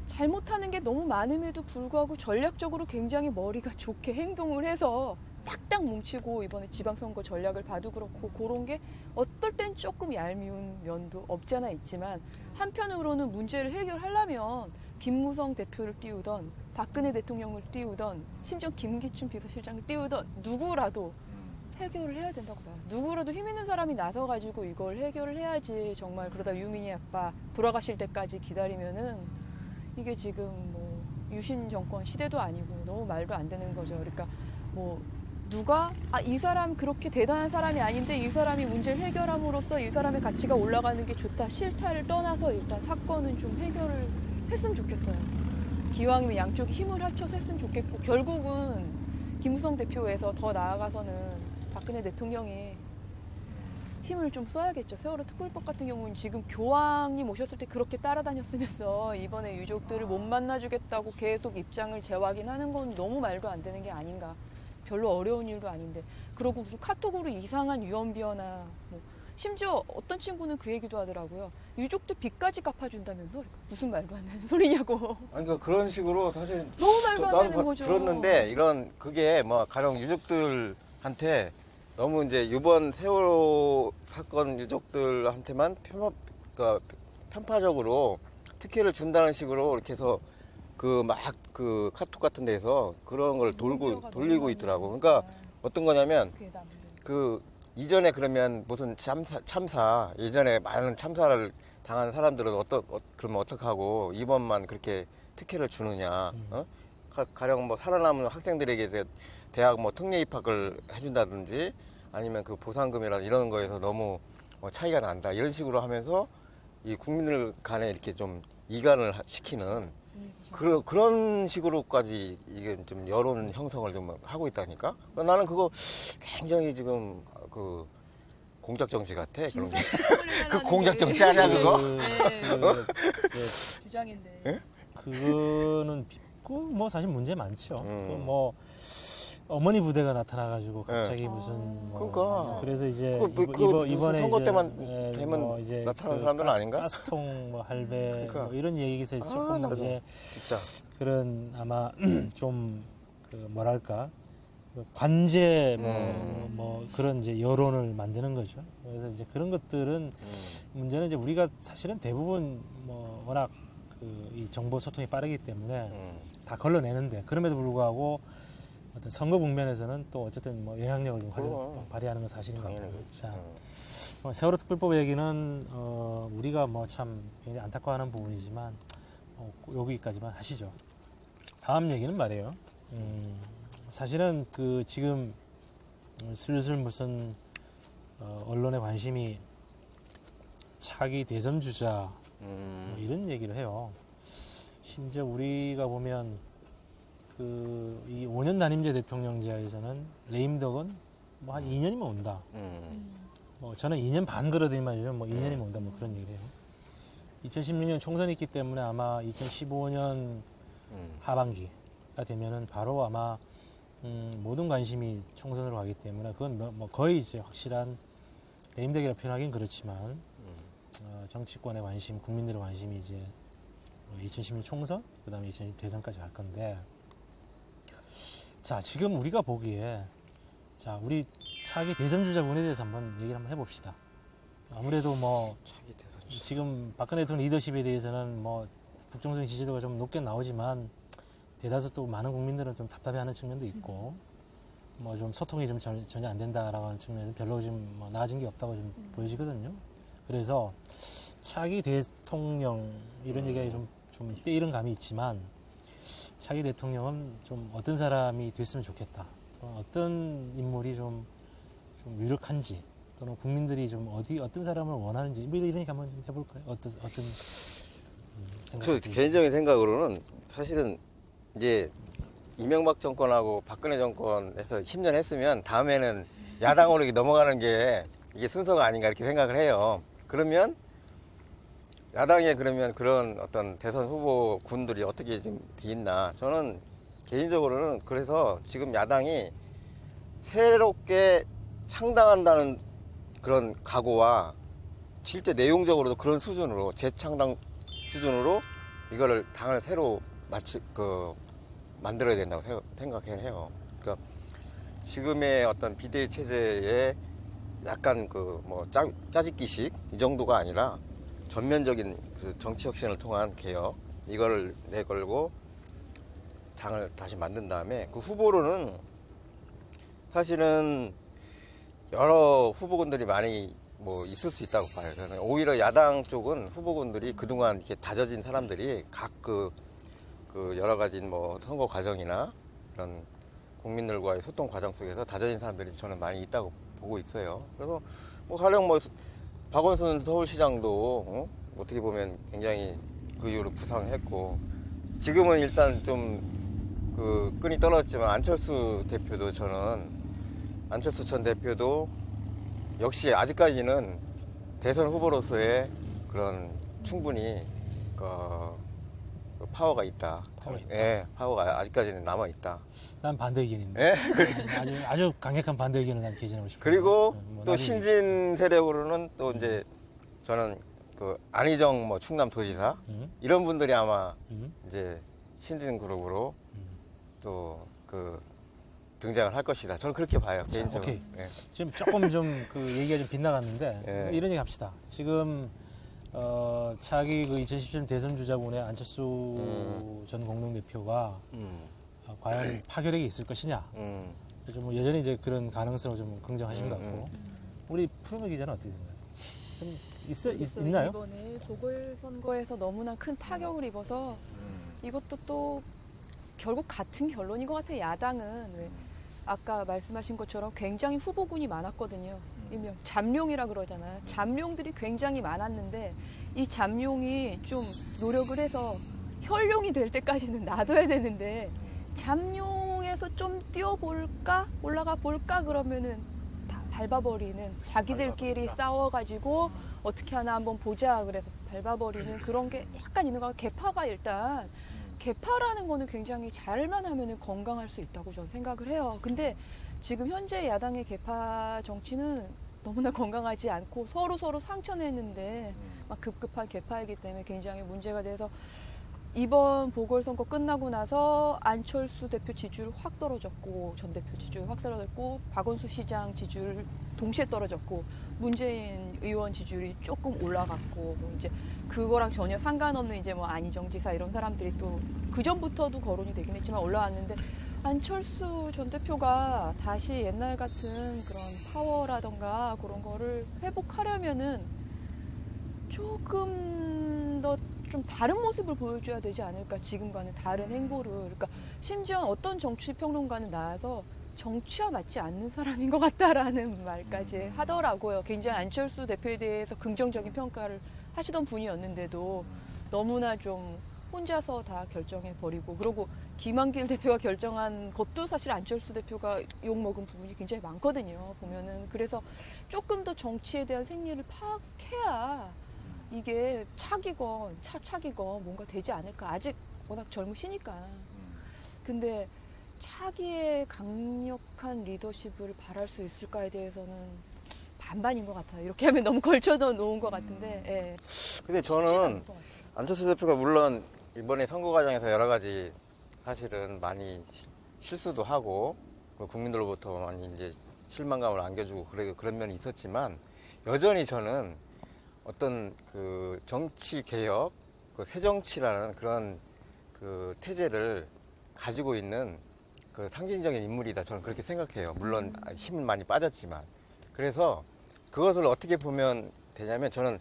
잘못하는 게 너무 많음에도 불구하고 전략적으로 굉장히 머리가 좋게 행동을 해서 딱딱 뭉치고 이번에 지방선거 전략을 봐도 그렇고 그런 게 어떨 땐 조금 얄미운 면도 없지 않아 있지만 한편으로는 문제를 해결하려면 김무성 대표를 띄우던 박근혜 대통령을 띄우던 심지어 김기춘 비서실장을 띄우던 누구라도 해결을 해야 된다고 봐요. 누구라도 힘 있는 사람이 나서가지고 이걸 해결을 해야지. 정말 그러다 유민희 아빠 돌아가실 때까지 기다리면은 이게 지금 뭐 유신 정권 시대도 아니고 너무 말도 안 되는 거죠. 그러니까 뭐 누가 이 사람 그렇게 대단한 사람이 아닌데 이 사람이 문제를 해결함으로써 이 사람의 가치가 올라가는 게 좋다 싫다를 떠나서 일단 사건은 좀 해결을 했으면 좋겠어요. 기왕이면 양쪽이 힘을 합쳐서 했으면 좋겠고 결국은 김무성 대표에서 더 나아가서는 박근혜 대통령이 힘을 좀 써야겠죠. 세월호 특별법 같은 경우는 지금 교황님 오셨을 때 그렇게 따라다녔으면서 이번에 유족들을 못 만나주겠다고 계속 입장을 재확인하는 건 너무 말도 안 되는 게 아닌가. 별로 어려운 일도 아닌데. 그러고 무슨 카톡으로 이상한 유언비어나 뭐 심지어 어떤 친구는 그 얘기도 하더라고요. 유족들 빚까지 갚아준다면서 무슨 말도 안 되는 소리냐고. 아니 그러니까 그런 식으로 사실 너무 말도 안 나도 되는 거죠. 들었는데 그게 뭐 가령 유족들한테 너무 이제 이번 세월호 사건 유족들한테만 그러니까 편파적으로 특혜를 준다는 식으로 이렇게 해서 그 카톡 같은 데서 그런 걸 돌리고 있더라고. 그러니까 어떤 거냐면 이전에 그러면 무슨 참사 예전에 많은 참사를 당한 사람들은 그러면 어떡하고 이번만 그렇게 특혜를 주느냐. 가령 뭐 살아남은 학생들에게 대학 뭐 특례 입학을 해준다든지 아니면 그 보상금이라든지 이런 거에서 너무 차이가 난다 이런 식으로 하면서 이 국민들 간에 이렇게 좀 이간을 시키는 그런 식으로까지 이게 좀 여론 형성을 좀 하고 있다니까. 나는 그거 굉장히 지금 그 공작 정치 같아. 그런 게. 그 공작 정치 아니야 그거? 주장인데. 예? 그거는 뭐 사실 문제 많죠. 뭐 어머니 부대가 나타나가지고 갑자기 네. 무슨 그러니까. 그래서 이제 무슨 선거 이제, 때만 예, 되면 뭐 이제 나타나는 사람들은 아닌가? 가스통 뭐 할배 그러니까. 뭐 이런 얘기에서 조금 나도 이제 진짜. 그런 아마 좀 그 뭐랄까 그 관제 뭐 그런 이제 여론을 만드는 거죠. 그래서 이제 그런 것들은 문제는 이제 우리가 사실은 대부분 뭐 워낙 그 이 정보 소통이 빠르기 때문에 다 걸러내는데 그럼에도 불구하고 어떤 선거 국면에서는 또 어쨌든 뭐 영향력을 좀 그럼. 발휘하는 건 사실인 것 당연히 같아요. 그렇지. 자, 세월호 특별법 얘기는 우리가 뭐 참 굉장히 안타까워하는 부분이지만 여기까지만 하시죠. 다음 얘기는 말이에요. 사실은 그 지금 슬슬 무슨 언론의 관심이 차기 대선 주자 뭐 이런 얘기를 해요. 심지어 우리가 보면 그 이 5년 단임제 대통령제에서는 레임덕은 뭐 한 2년이면 온다. 뭐 저는 2년 반 그러더니만 요즘 뭐 2년이면 온다 뭐 그런 얘기를 해요. 2016년 총선이 있기 때문에 아마 2015년 하반기가 되면은 바로 아마 모든 관심이 총선으로 가기 때문에 그건 뭐 거의 이제 확실한 레임덕이라 표현하기는 그렇지만 정치권의 관심, 국민들의 관심이 이제 2016년 총선, 그 다음에 2020 대선까지 갈 건데 자 지금 우리가 보기에 자 우리 차기 대선 주자군에 대해서 한번 얘기를 한번 해봅시다. 아무래도 뭐 차기 대선 주자. 지금 박근혜 대통령 리더십에 대해서는 뭐 국정적인 지지도가 좀 높게 나오지만 대다수 또 많은 국민들은 좀 답답해하는 측면도 있고 뭐 좀 소통이 좀 전혀 안 된다라고 하는 측면에서 별로 좀 뭐 나아진 게 없다고 좀 보여지거든요. 그래서 차기 대통령 이런 얘기가 좀 때이른 감이 있지만 차기 대통령은 좀 어떤 사람이 됐으면 좋겠다. 어떤 인물이 좀 유력한지 또는 국민들이 좀 어떤 사람을 원하는지 뭐 이런 얘기 한번 좀 해볼까요? 어떤 생각? 저 개인적인 생각으로는 사실은 이제 이명박 정권하고 박근혜 정권에서 10년 했으면 다음에는 야당으로 이렇게 넘어가는 게 이게 순서가 아닌가 이렇게 생각을 해요. 그러면 야당에 그러면 그런 어떤 대선 후보 군들이 어떻게 좀 돼 있나. 저는 개인적으로는 그래서 지금 야당이 새롭게 창당한다는 그런 각오와 실제 내용적으로도 그런 수준으로 재창당 수준으로 이거를 당을 새로 만들어야 된다고 생각해요. 그러니까 지금의 어떤 비대위 체제에 약간 뭐 짜집기식 이 정도가 아니라 전면적인 그 정치 혁신을 통한 개혁 이거를 내걸고 당을 다시 만든 다음에 그 후보로는 사실은 여러 후보군들이 많이 뭐 있을 수 있다고 봐요. 저는 오히려 야당 쪽은 후보군들이 그동안 이렇게 다져진 사람들이 각 그 여러 가지 뭐 선거 과정이나 그런 국민들과의 소통 과정 속에서 다져진 사람들이 저는 많이 있다고 보고 있어요. 그래서 뭐 가령 뭐 박원순 서울시장도 어떻게 보면 굉장히 그 이후로 부상했고 지금은 일단 좀 그 끈이 떨어졌지만 안철수 전 대표도 역시 아직까지는 대선 후보로서의 그런 충분히 파워가 있다. 예, 파워가 아직까지는 남아 있다. 난 반대 의견인데. 예? 아주 강력한 반대 의견을 난 개진하고 싶어요. 그리고 뭐 또 나중에 신진 세력으로는 또 이제 저는 그 안희정 뭐 충남도지사 이런 분들이 아마 이제 신진 그룹으로 또 등장을 할 것이다. 저는 그렇게 봐요. 개인적으로. 오케이. 예. 지금 조금 좀 그 얘기가 좀 빗나갔는데 예. 이런 얘기 합시다. 지금 차기 그 2017년 대선 주자군의 안철수 전 공동대표가 과연 파괴력이 있을 것이냐. 그래서 뭐 여전히 이제 그런 가능성을 좀 긍정하신 것 같고 우리 프로메 기자는 어떻게 생각하세요? 좀 있나요? 이번에 보궐선거에서 너무나 큰 타격을 입어서 이것도 또 결국 같은 결론인 것 같아요. 야당은 왜 아까 말씀하신 것처럼 굉장히 후보군이 많았거든요. 일명 잠룡이라 그러잖아요. 잠룡들이 굉장히 많았는데 이 잠룡이 좀 노력을 해서 혈룡이 될 때까지는 놔둬야 되는데 잠룡에서 좀 뛰어볼까 올라가 볼까 그러면은 다 밟아버리는 자기들끼리 싸워가지고 어떻게 하나 한번 보자 그래서 밟아버리는 그런 게 약간 있는 것 같아요. 개파가 일단 개파라는 거는 굉장히 잘만 하면은 건강할 수 있다고 저는 생각을 해요. 근데 지금 현재 야당의 개파 정치는 너무나 건강하지 않고 서로 상처내는데 막 급급한 개파이기 때문에 굉장히 문제가 돼서 이번 보궐선거 끝나고 나서 안철수 대표 지지율 확 떨어졌고 전 대표 지지율 확 떨어졌고 박원순 시장 지지율 동시에 떨어졌고 문재인 의원 지지율이 조금 올라갔고 뭐 이제 그거랑 전혀 상관없는 이제 뭐 안희정 지사 이런 사람들이 또 그 전부터도 거론이 되긴 했지만 올라왔는데 안철수 전 대표가 다시 옛날 같은 그런 파워라던가 그런 거를 회복하려면은 조금 더 좀 다른 모습을 보여줘야 되지 않을까 지금과는 다른 행보를 그러니까 심지어 어떤 정치 평론가는 나와서 정치와 맞지 않는 사람인 것 같다라는 말까지 하더라고요. 굉장히 안철수 대표에 대해서 긍정적인 평가를 하시던 분이었는데도 너무나 좀 혼자서 다 결정해 버리고 그리고 김한길 대표가 결정한 것도 사실 안철수 대표가 욕먹은 부분이 굉장히 많거든요. 보면은 그래서 조금 더 정치에 대한 생리를 파악해야 이게 차기건 뭔가 되지 않을까. 아직 워낙 젊으시니까. 근데 차기의 강력한 리더십을 바랄 수 있을까에 대해서는 반반인 것 같아요. 이렇게 하면 너무 걸쳐져 놓은 것 같은데. 예. 근데 저는 안철수 대표가 물론 이번에 선거 과정에서 여러 가지 사실은 많이 실수도 하고 국민들로부터 많이 이제 실망감을 안겨주고 그런 면이 있었지만 여전히 저는 어떤 그 정치 개혁, 그 새정치라는 그런 그 태제를 가지고 있는 그 상징적인 인물이다. 저는 그렇게 생각해요. 물론 힘은 많이 빠졌지만. 그래서 그것을 어떻게 보면 되냐면 저는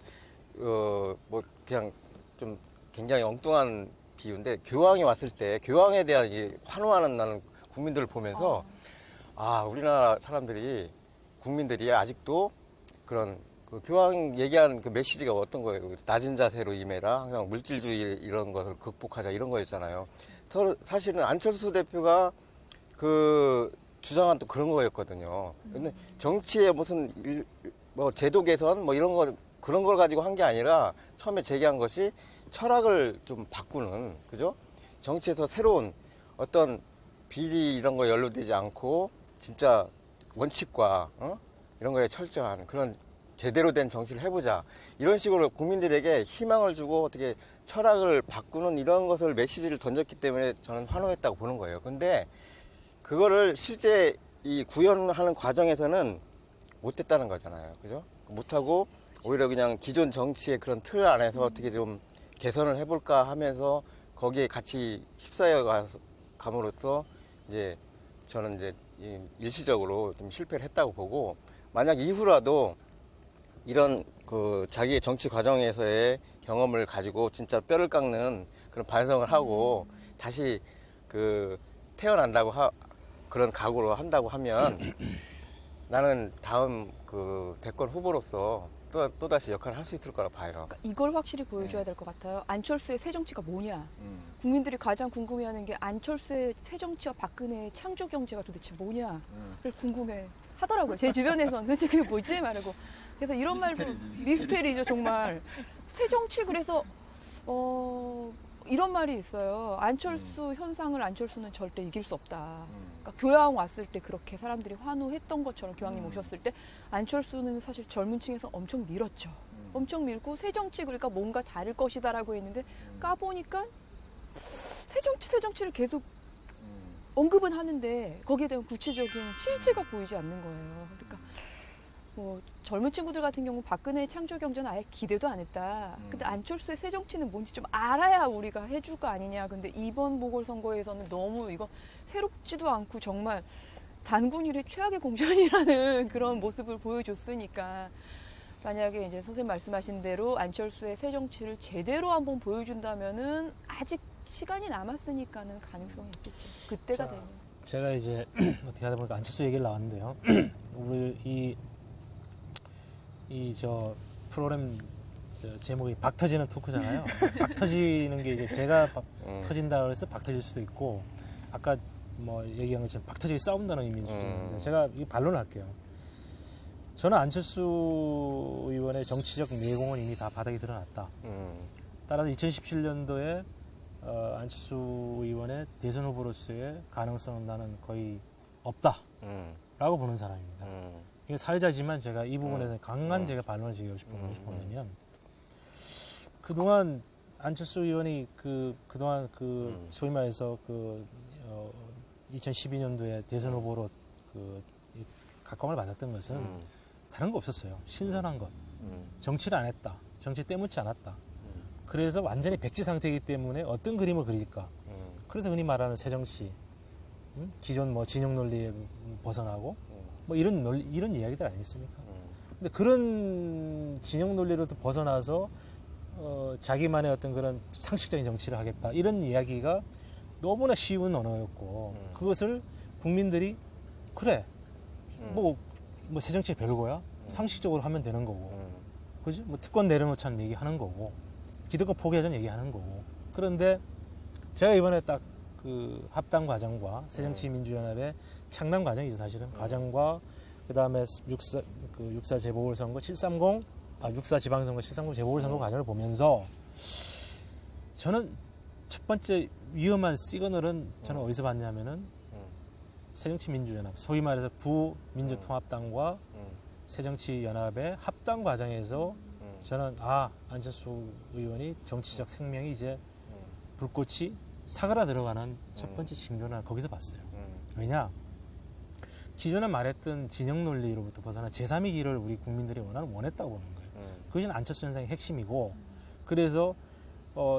뭐 그냥 좀 굉장히 엉뚱한 비유인데 교황이 왔을 때 교황에 대한 이 환호하는 나는 국민들을 보면서 아 우리나라 사람들이 국민들이 아직도 그런 그 교황 얘기한 그 메시지가 어떤 거예요? 낮은 자세로 임해라. 항상 물질주의 이런 것을 극복하자 이런 거였잖아요. 사실은 안철수 대표가 그 주장한 또 그런 거였거든요. 근데 정치에 무슨 뭐 제도 개선 뭐 이런 거 그런 걸 가지고 한 게 아니라 처음에 제기한 것이 철학을 좀 바꾸는 그죠? 정치에서 새로운 어떤 비리 이런 거 연루되지 않고 진짜 원칙과 이런 거에 철저한 그런 제대로 된 정치를 해보자 이런 식으로 국민들에게 희망을 주고 어떻게 철학을 바꾸는 이런 것을 메시지를 던졌기 때문에 저는 환호했다고 보는 거예요. 근데 그거를 실제 이 구현하는 과정에서는 못했다는 거잖아요. 그죠? 못하고 오히려 그냥 기존 정치의 그런 틀 안에서 어떻게 좀 개선을 해볼까 하면서 거기에 같이 휩싸여 감으로써 이제 저는 이제 일시적으로 좀 실패를 했다고 보고 만약 이후라도 이런 그 자기의 정치 과정에서의 경험을 가지고 진짜 뼈를 깎는 그런 반성을 하고 다시 그 태어난다고 그런 각오로 한다고 하면 나는 다음 그 대권 후보로서 또다시 역할을 할 수 있을 거라고 봐요. 그러니까 이걸 확실히 보여줘야 될 것 같아요. 안철수의 새정치가 뭐냐. 국민들이 가장 궁금해하는 게 안철수의 새정치와 박근혜의 창조경제가 도대체 뭐냐를 궁금해 하더라고요. 제 주변에서는 도대체 그게 뭐지? 말하고. 그래서 이런 말도 미스테리죠 정말. 새정치 그래서 이런 말이 있어요. 안철수 현상을 안철수는 절대 이길 수 없다. 그러니까 교황 왔을 때 그렇게 사람들이 환호했던 것처럼 교황님 오셨을 때 안철수는 사실 젊은 층에서 엄청 밀었죠. 엄청 밀고 새정치 그러니까 뭔가 다를 것이다라고 했는데 까보니까 새정치를 계속 언급은 하는데 거기에 대한 구체적인 실체가 보이지 않는 거예요. 그러니까 뭐 젊은 친구들 같은 경우 박근혜의 창조경제는 아예 기대도 안 했다. 근데 안철수의 새정치는 뭔지 좀 알아야 우리가 해줄 거 아니냐. 근데 이번 보궐선거에서는 너무 이거 새롭지도 않고 정말 단군 일의 최악의 공천이라는 그런 모습을 보여줬으니까 만약에 이제 선생님 말씀하신 대로 안철수의 새정치를 제대로 한번 보여준다면은 아직 시간이 남았으니까는 가능성이 있겠죠. 그때가 되면. 제가 이제 어떻게 하다 보니까 안철수 얘기를 나왔는데요. 우리 저 프로그램 제목이 박 터지는 토크잖아요. 박 터지는 게 이제 제가 터진다 그래서 박 터질 수도 있고 아까 뭐 얘기한 것처럼 박 터지게 싸운다는 의미일 수도 있는데 제가 이 반론을 할게요. 저는 안철수 의원의 정치적 내공은 이미 다 바닥에 드러났다. 따라서 2017년도에 안철수 의원의 대선 후보로서의 가능성은 나는 거의 없다라고 보는 사람입니다. 이게 사회자지만 제가 이 부분에서 강한 제가 반론을 제기하고 싶은 것이 뭐냐면 그동안 안철수 의원이 그동안 소위 말해서 2012년도에 대선 후보로 각광을 받았던 것은 다른 거 없었어요. 신선한 것. 정치를 안 했다. 정치 때묻지 않았다. 그래서 완전히 백지 상태이기 때문에 어떤 그림을 그릴까. 그래서 흔히 말하는 새정치, 기존 뭐 진영 논리에 벗어나고 뭐 이런 이야기들 아니겠습니까? 근데 그런 진영 논리로부터 벗어나서 자기만의 어떤 그런 상식적인 정치를 하겠다 이런 이야기가 너무나 쉬운 언어였고 그것을 국민들이 그래 뭐 새정치 별거야 상식적으로 하면 되는 거고 그지 뭐 특권 내려놓자는 얘기하는 거고 기득권 포기하자는 얘기하는 거고 그런데 제가 이번에 딱 그 합당 과정과 새정치민주연합의 창당 과정이죠 사실은 과정과 그 다음에 육사 재보궐선거 6.4 지방선거 7.30 재보궐선거 과정을 보면서 저는 첫 번째 위험한 시그널은 저는 어디서 봤냐면은 새정치민주연합 소위 말해서 부민주통합당과 새정치연합의 합당 과정에서 저는 안철수 의원이 정치적 생명이 이제 불꽃이 사그라 들어가는 첫 번째 징조는 거기서 봤어요. 왜냐? 기존에 말했던 진영 논리로부터 벗어나 제3의 길을 우리 국민들이 원했다고 보는 거예요. 그것이 안철수 현상의 핵심이고 그래서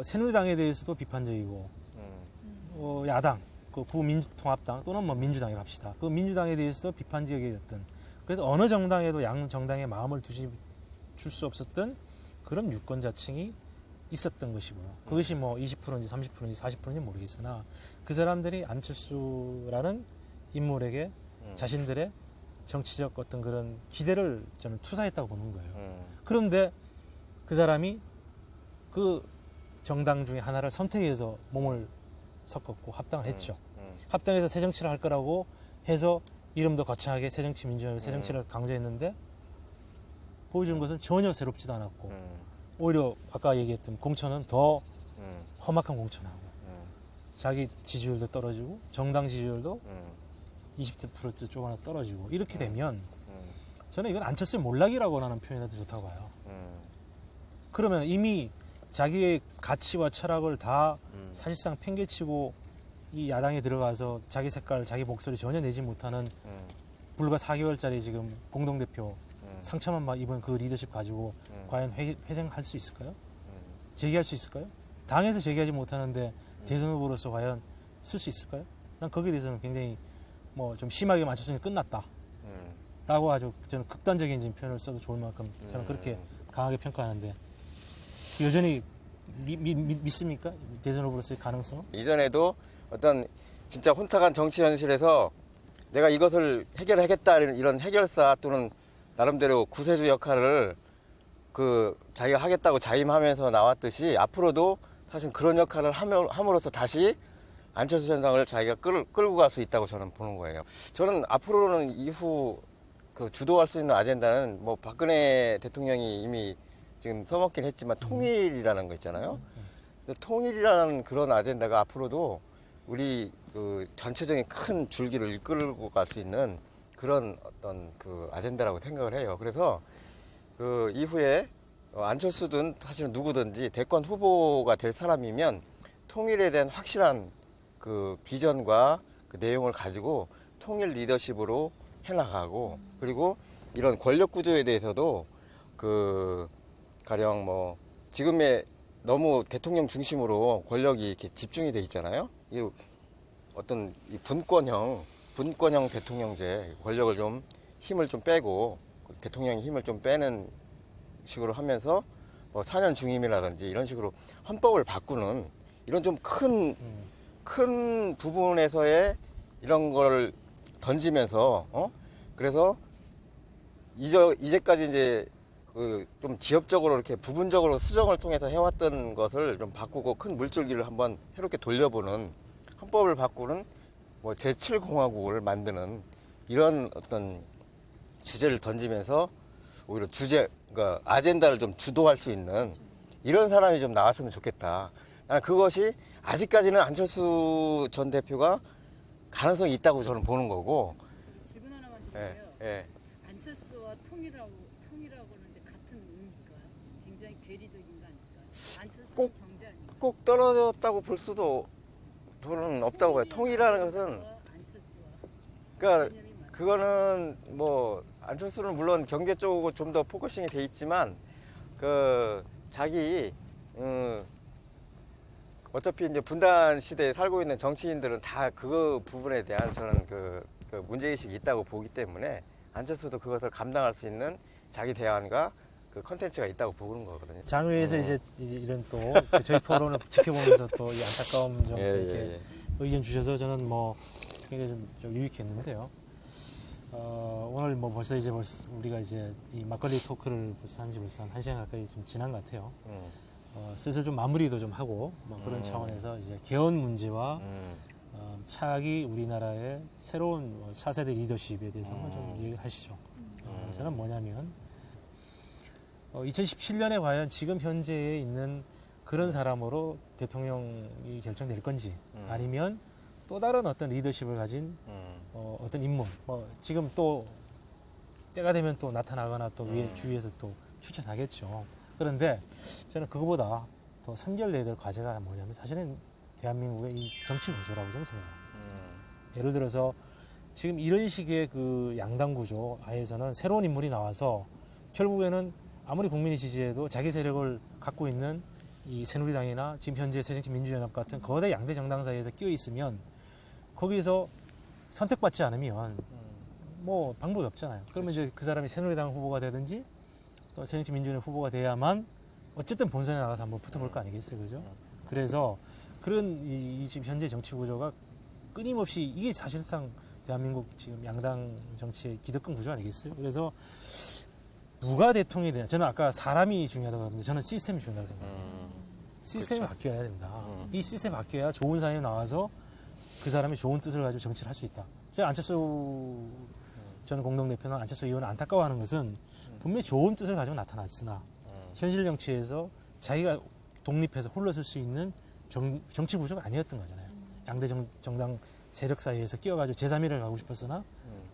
새누리당에 대해서도 비판적이고 야당, 구민주통합당 또는 뭐 민주당이라 합시다. 그 민주당에 대해서도 비판적이었던 그래서 어느 정당에도 양 정당의 마음을 줄 수 없었던 그런 유권자층이 있었던 것이고요. 그것이 뭐 20%인지 30%인지 40%인지 모르겠으나 그 사람들이 안철수라는 인물에게 자신들의 정치적 어떤 그런 기대를 저는 투사했다고 보는 거예요. 그런데 그 사람이 그 정당 중에 하나를 선택해서 몸을 섞었고 합당을 했죠. 합당해서 새정치를 할 거라고 해서 이름도 거창하게 새정치민주연합 새정치를 강조했는데 보여준 것은 전혀 새롭지도 않았고 오히려 아까 얘기했던 공천은 더 험악한 공천하고 자기 지지율도 떨어지고 정당 지지율도 20% 쪽 하나 떨어지고 이렇게 되면 저는 이건 안철수의 몰락이라고 하는 표현이 더 좋다고 봐요. 그러면 이미 자기의 가치와 철학을 다 사실상 팽개치고 이 야당에 들어가서 자기 색깔, 자기 목소리 전혀 내지 못하는 불과 4개월짜리 지금 공동대표 상처만 막 입은 그 리더십 가지고 과연 회생할 수 있을까요? 제기할 수 있을까요? 당에서 제기하지 못하는데 대선 후보로서 과연 쓸 수 있을까요? 난 거기에 대해서는 굉장히 뭐 좀 심하게 맞춰서 끝났다. 라고 아주 저는 극단적인 지금 표현을 써도 좋을 만큼 저는 그렇게 강하게 평가하는데 여전히 믿습니까? 대선 후보로서의 가능성은? 이전에도 어떤 진짜 혼탁한 정치 현실에서 내가 이것을 해결하겠다 이런 해결사 또는 나름대로 구세주 역할을 자기가 하겠다고 자임하면서 나왔듯이 앞으로도 사실 그런 역할을 함으로써 다시 안철수 현상을 자기가 끌고 갈 수 있다고 저는 보는 거예요. 저는 앞으로는 이후 주도할 수 있는 아젠다는 뭐 박근혜 대통령이 이미 지금 써먹긴 했지만 통일이라는 거 있잖아요. 통일이라는 그런 아젠다가 앞으로도 우리 전체적인 큰 줄기를 이끌고 갈 수 있는 그런 어떤 아젠다라고 생각을 해요. 그래서 이후에 안철수든 사실은 누구든지 대권 후보가 될 사람이면 통일에 대한 확실한 비전과 내용을 가지고 통일 리더십으로 해나가고 그리고 이런 권력 구조에 대해서도 가령 뭐 지금의 너무 대통령 중심으로 권력이 이렇게 집중이 돼 있잖아요. 이 어떤 분권형 대통령제 권력을 좀 힘을 좀 빼고 대통령의 힘을 좀 빼는 식으로 하면서 뭐 4년 중임이라든지 이런 식으로 헌법을 바꾸는 이런 좀 큰 부분에서의 이런 걸 던지면서 그래서 이제까지 이제 좀 지역적으로 이렇게 부분적으로 수정을 통해서 해왔던 것을 좀 바꾸고 큰 물줄기를 한번 새롭게 돌려보는 헌법을 바꾸는 뭐 제7공화국을 만드는 이런 어떤 주제를 던지면서 오히려 그러니까 아젠다를 좀 주도할 수 있는 이런 사람이 좀 나왔으면 좋겠다. 나는 그것이 아직까지는 안철수 전 대표가 가능성이 있다고 저는 보는 거고. 질문 하나만 예, 드릴게요. 예. 안철수와 통일하고는 이제 같은 의미일까요? 굉장히 괴리적인 거 아닐까요? 안철수 꼭- 경제 아닐까요? 꼭 떨어졌다고 볼 수도 저는 없다고 봐요. 통일이라는 것은 안철수와 그러니까 개념이 맞아요. 그거는 뭐 안철수는 물론 경제 쪽으로 좀 더 포커싱이 돼 있지만 그 자기 어차피 이제 분단 시대에 살고 있는 정치인들은 다 그 부분에 대한 저는 그 문제의식이 있다고 보기 때문에 안철수도 그것을 감당할 수 있는 자기 대안과 그 컨텐츠가 있다고 보는 거거든요. 장외에서 이제 이런 또 저희 토론을 지켜보면서 또 이 안타까움 좀 이렇게 의견 주셔서 저는 뭐 굉장히 좀 유익했는데요. 오늘 뭐 벌써 우리가 이제 이 막걸리 토크를 벌써 한지 벌써 한 1시간 가까이 좀 지난 것 같아요. 슬슬 좀 마무리도 좀 하고 뭐 그런 차원에서 이제 개헌 문제와 차기 우리나라의 새로운 차세대 리더십에 대해서 한번 좀 얘기하시죠. 저는 뭐냐면 2017년에 과연 지금 현재에 있는 그런 사람으로 대통령이 결정될 건지 아니면 또 다른 어떤 리더십을 가진 어떤 인물 지금 또 때가 되면 또 나타나거나 또 주위에서 또 추천하겠죠. 그런데 저는 그거보다 더 선결돼야 될 과제가 뭐냐면 사실은 대한민국의 이 정치 구조라고 저는 생각합니다. 예를 들어서 지금 이런 식의 그 양당 구조 하에서는 새로운 인물이 나와서 결국에는 아무리 국민이 지지해도 자기 세력을 갖고 있는 이 새누리당이나 지금 현재 새정치민주연합 같은 거대 양대 정당 사이에서 끼어 있으면 거기서 선택받지 않으면 뭐 방법이 없잖아요. 그러면 이제 그 사람이 새누리당 후보가 되든지 또 새정치민주연합 후보가 돼야만 어쨌든 본선에 나가서 한번 붙어볼 거 아니겠어요, 그죠? 그래서 그런 이 지금 현재 정치 구조가 끊임없이 이게 사실상 대한민국 지금 양당 정치의 기득권 구조 아니겠어요? 그래서 누가 대통령이 되냐? 저는 아까 사람이 중요하다고 합니다. 저는 시스템이 중요하다고 생각합니다. 시스템이 그렇죠. 바뀌어야 된다. 이 시스템이 바뀌어야 좋은 사람이 나와서 그 사람이 좋은 뜻을 가지고 정치를 할 수 있다. 제가 안철수 전 공동대표나 안철수 의원을 안타까워하는 것은 분명히 좋은 뜻을 가지고 나타났으나 현실 정치에서 자기가 독립해서 홀로 설 수 있는 정치 구조가 아니었던 거잖아요. 양대 정당 세력 사이에서 끼어가지고 제3위를 가고 싶었으나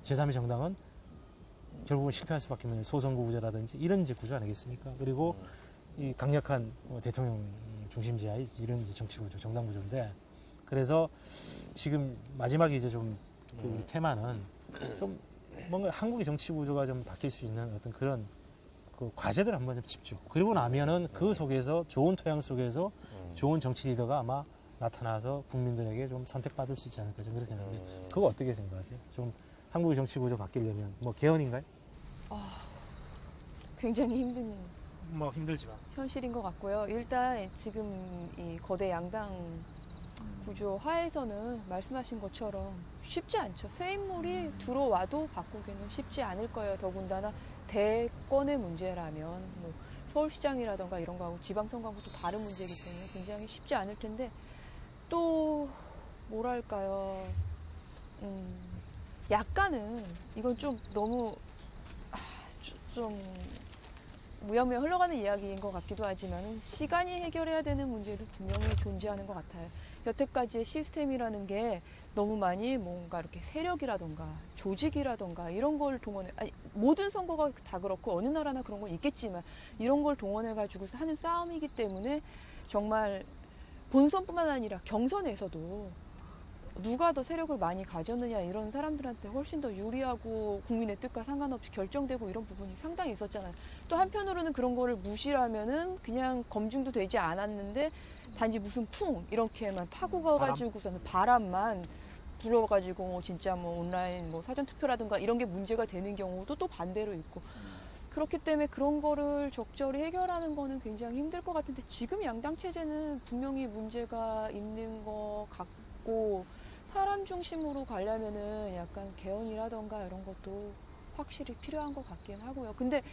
제3위 정당은 결국은 실패할 수밖에 없는 소선구 구조라든지 이런 이제 구조 아니겠습니까? 그리고 이 강력한 대통령 중심제의 이런 이제 정치 구조, 정당 구조인데 그래서 지금 마지막에 이제 좀 우리 테마는 좀 뭔가 한국의 정치 구조가 좀 바뀔 수 있는 어떤 그런 그 과제들 한번 좀 짚죠. 그리고 나면은 그 속에서 좋은 토양 속에서 좋은 정치 리더가 아마 나타나서 국민들에게 좀 선택받을 수 있지 않을까 저는 그렇게 생각하는데 그거 어떻게 생각하세요? 좀 한국의 정치 구조 바뀌려면 뭐 개헌인가요? 굉장히 힘든 뭐 힘들지만 현실인 것 같고요. 일단 지금 이 거대 양당 구조 하에서는 말씀하신 것처럼 쉽지 않죠. 새 인물이 들어와도 바꾸기는 쉽지 않을 거예요. 더군다나 대권의 문제라면 뭐 서울시장이라던가 이런 거하고 지방선거하고 또 다른 문제이기 때문에 굉장히 쉽지 않을 텐데 또 뭐랄까요. 약간은 이건 좀 너무 좀 무야무야 흘러가는 이야기인 것 같기도 하지만 시간이 해결해야 되는 문제도 분명히 존재하는 것 같아요. 여태까지의 시스템이라는 게 너무 많이 뭔가 이렇게 세력이라던가 조직이라던가 이런 걸 동원해 모든 선거가 다 그렇고 어느 나라나 그런 건 있겠지만 이런 걸 동원해 가지고 하는 싸움이기 때문에 정말 본선뿐만 아니라 경선에서도 누가 더 세력을 많이 가졌느냐 이런 사람들한테 훨씬 더 유리하고 국민의 뜻과 상관없이 결정되고 이런 부분이 상당히 있었잖아요. 또 한편으로는 그런 거를 무시하면은 그냥 검증도 되지 않았는데 단지 무슨 풍 이렇게만 타고 가가지고서는 바람만 불어가지고 진짜 뭐 온라인 뭐 사전 투표라든가 이런 게 문제가 되는 경우도 또 반대로 있고 그렇기 때문에 그런 거를 적절히 해결하는 거는 굉장히 힘들 것 같은데 지금 양당 체제는 분명히 문제가 있는 것 같고 사람 중심으로 가려면은 약간 개헌이라던가 이런 것도 확실히 필요한 것 같긴 하고요. 근데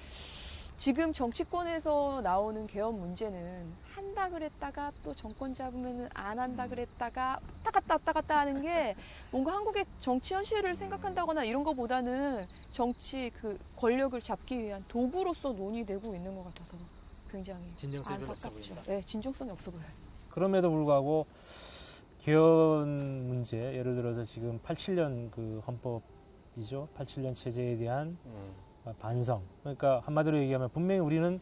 지금 정치권에서 나오는 개헌 문제는 한다 그랬다가 또 정권 잡으면은 안 한다 그랬다가 왔다 갔다 하는 게 뭔가 한국의 정치 현실을 생각한다거나 이런 거보다는 정치 그 권력을 잡기 위한 도구로서 논의되고 있는 것 같아서 굉장히 진정성이 별로 없어 안타깝죠. 보인다. 네, 진정성이 없어 보여요. 그럼에도 불구하고 개헌 문제, 예를 들어서 지금 87년 그 헌법이죠. 87년 체제에 대한 반성. 그러니까 한마디로 얘기하면 분명히 우리는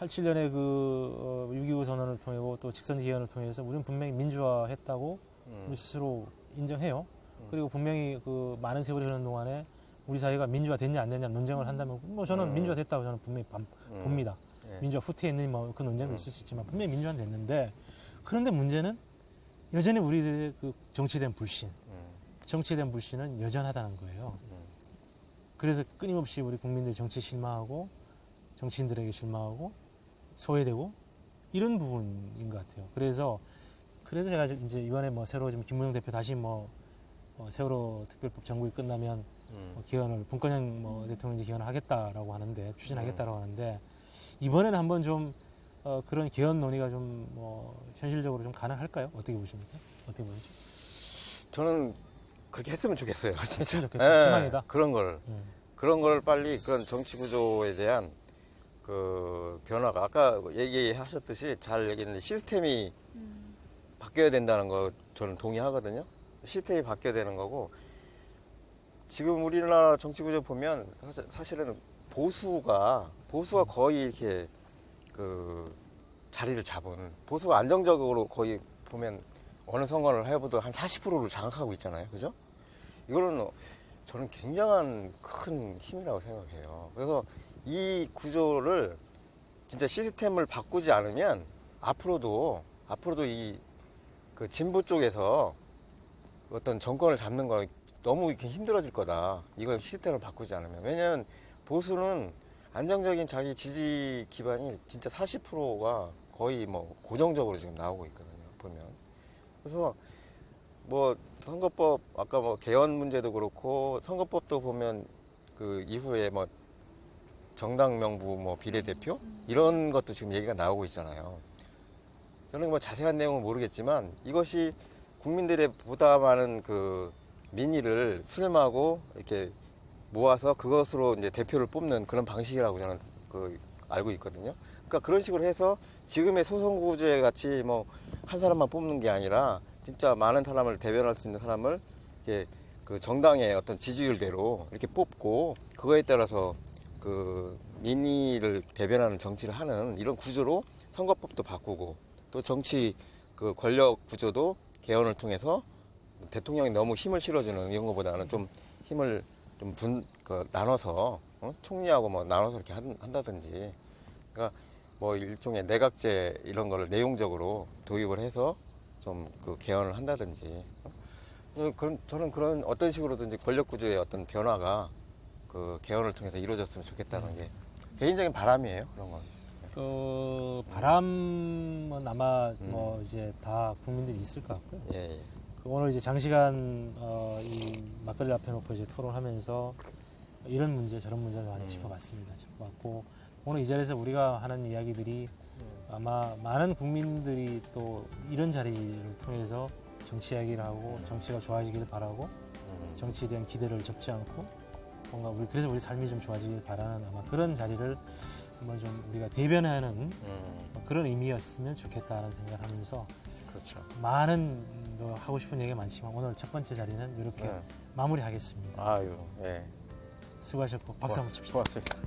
87년에 그 6.25 선언을 통하고 또 직선제 개헌을 통해서 우리는 분명히 민주화했다고 우리 스스로 인정해요. 그리고 분명히 그 많은 세월이 흐르는 동안에 우리 사회가 민주화됐냐 안 됐냐 논쟁을 한다면 뭐 저는 민주화됐다고 저는 분명히 봅니다. 예. 민주화 후퇴에 있는 뭐 그 논쟁도 있을 수 있지만 분명히 민주화는 됐는데 그런데 문제는 여전히 우리들의 그 정치된 불신, 정치된 불신은 여전하다는 거예요. 그래서 끊임없이 우리 국민들이 정치에 실망하고 정치인들에게 실망하고 소외되고 이런 부분인 것 같아요. 그래서 제가 이제 이번에 뭐 새로 지금 김무영 대표 다시 뭐 세월호 특별법 정국이 끝나면 뭐 개헌을 문건영 뭐 대통령이 개헌을 하겠다라고 하는데 추진하겠다라고 하는데 이번에는 한번 좀 그런 개헌 논의가 좀 뭐 현실적으로 좀 가능할까요? 어떻게 보십니까? 어떻게 보시죠? 저는 그렇게 했으면 좋겠어요. 진짜. 했으면 좋겠다. 희망이다. 그런 걸 빨리 그런 정치 구조에 대한 그 변화가 아까 얘기하셨듯이 잘 얘기했는데 시스템이 바뀌어야 된다는 거 저는 동의하거든요. 시스템이 바뀌어야 되는 거고 지금 우리나라 정치 구조 보면 사실은 보수가 거의 이렇게 그 자리를 잡은 보수가 안정적으로 거의 보면 어느 선거를 해봐도 한 40%를 장악하고 있잖아요. 그죠? 이거는 저는 굉장한 큰 힘이라고 생각해요. 그래서 이 구조를 진짜 시스템을 바꾸지 않으면 앞으로도 이 그 진보 쪽에서 어떤 정권을 잡는 거 너무 이렇게 힘들어질 거다. 이걸 시스템을 바꾸지 않으면. 왜냐면 보수는 안정적인 자기 지지 기반이 진짜 40%가 거의 뭐 고정적으로 지금 나오고 있거든요. 보면. 그래서 뭐 선거법 아까 뭐 개헌 문제도 그렇고 선거법도 보면 그 이후에 뭐 정당 명부 뭐 비례대표 이런 것도 지금 얘기가 나오고 있잖아요. 저는 뭐 자세한 내용은 모르겠지만 이것이 국민들의 보다 많은 그 민의를 수렴하고 이렇게 모아서 그것으로 이제 대표를 뽑는 그런 방식이라고 저는 그 알고 있거든요. 그러니까 그런 식으로 해서 지금의 소선구제 같이 뭐 한 사람만 뽑는 게 아니라 진짜 많은 사람을 대변할 수 있는 사람을 이렇게 그 정당의 어떤 지지율대로 이렇게 뽑고 그거에 따라서 그 민의를 대변하는 정치를 하는 이런 구조로 선거법도 바꾸고 또 정치 그 권력 구조도 개헌을 통해서 대통령이 너무 힘을 실어주는 이런 것보다는 좀 힘을 좀 나눠서 총리하고 뭐 나눠서 이렇게 한다든지 그러니까 뭐 일종의 내각제 이런 거를 내용적으로 도입을 해서 좀 그 개헌을 한다든지 저는 그런 어떤 식으로든지 권력 구조의 어떤 변화가 그 개헌을 통해서 이루어졌으면 좋겠다는 게 개인적인 바람이에요. 그런 건. 그 바람은 아마 뭐 이제 다 국민들이 있을 것 같고요. 예, 예. 그 오늘 이제 장시간 이 막걸리 앞에 놓고 이제 토론하면서 이런 문제 저런 문제를 많이 짚어봤습니다. 짚어봤고 오늘 이 자리에서 우리가 하는 이야기들이 아마 많은 국민들이 또 이런 자리를 통해서 정치 이야기를 하고 정치가 좋아지기를 바라고 정치에 대한 기대를 접지 않고 뭔가 그래서 우리 삶이 좀 좋아지길 바라는 아마 그런 자리를 한번 좀 우리가 대변하는 그런 의미였으면 좋겠다는 생각을 하면서 그렇죠. 많은 하고 싶은 얘기가 많지만 오늘 첫 번째 자리는 이렇게 마무리하겠습니다. 아유, 예. 수고하셨고 박수 한번 칩시다. 고맙습니다.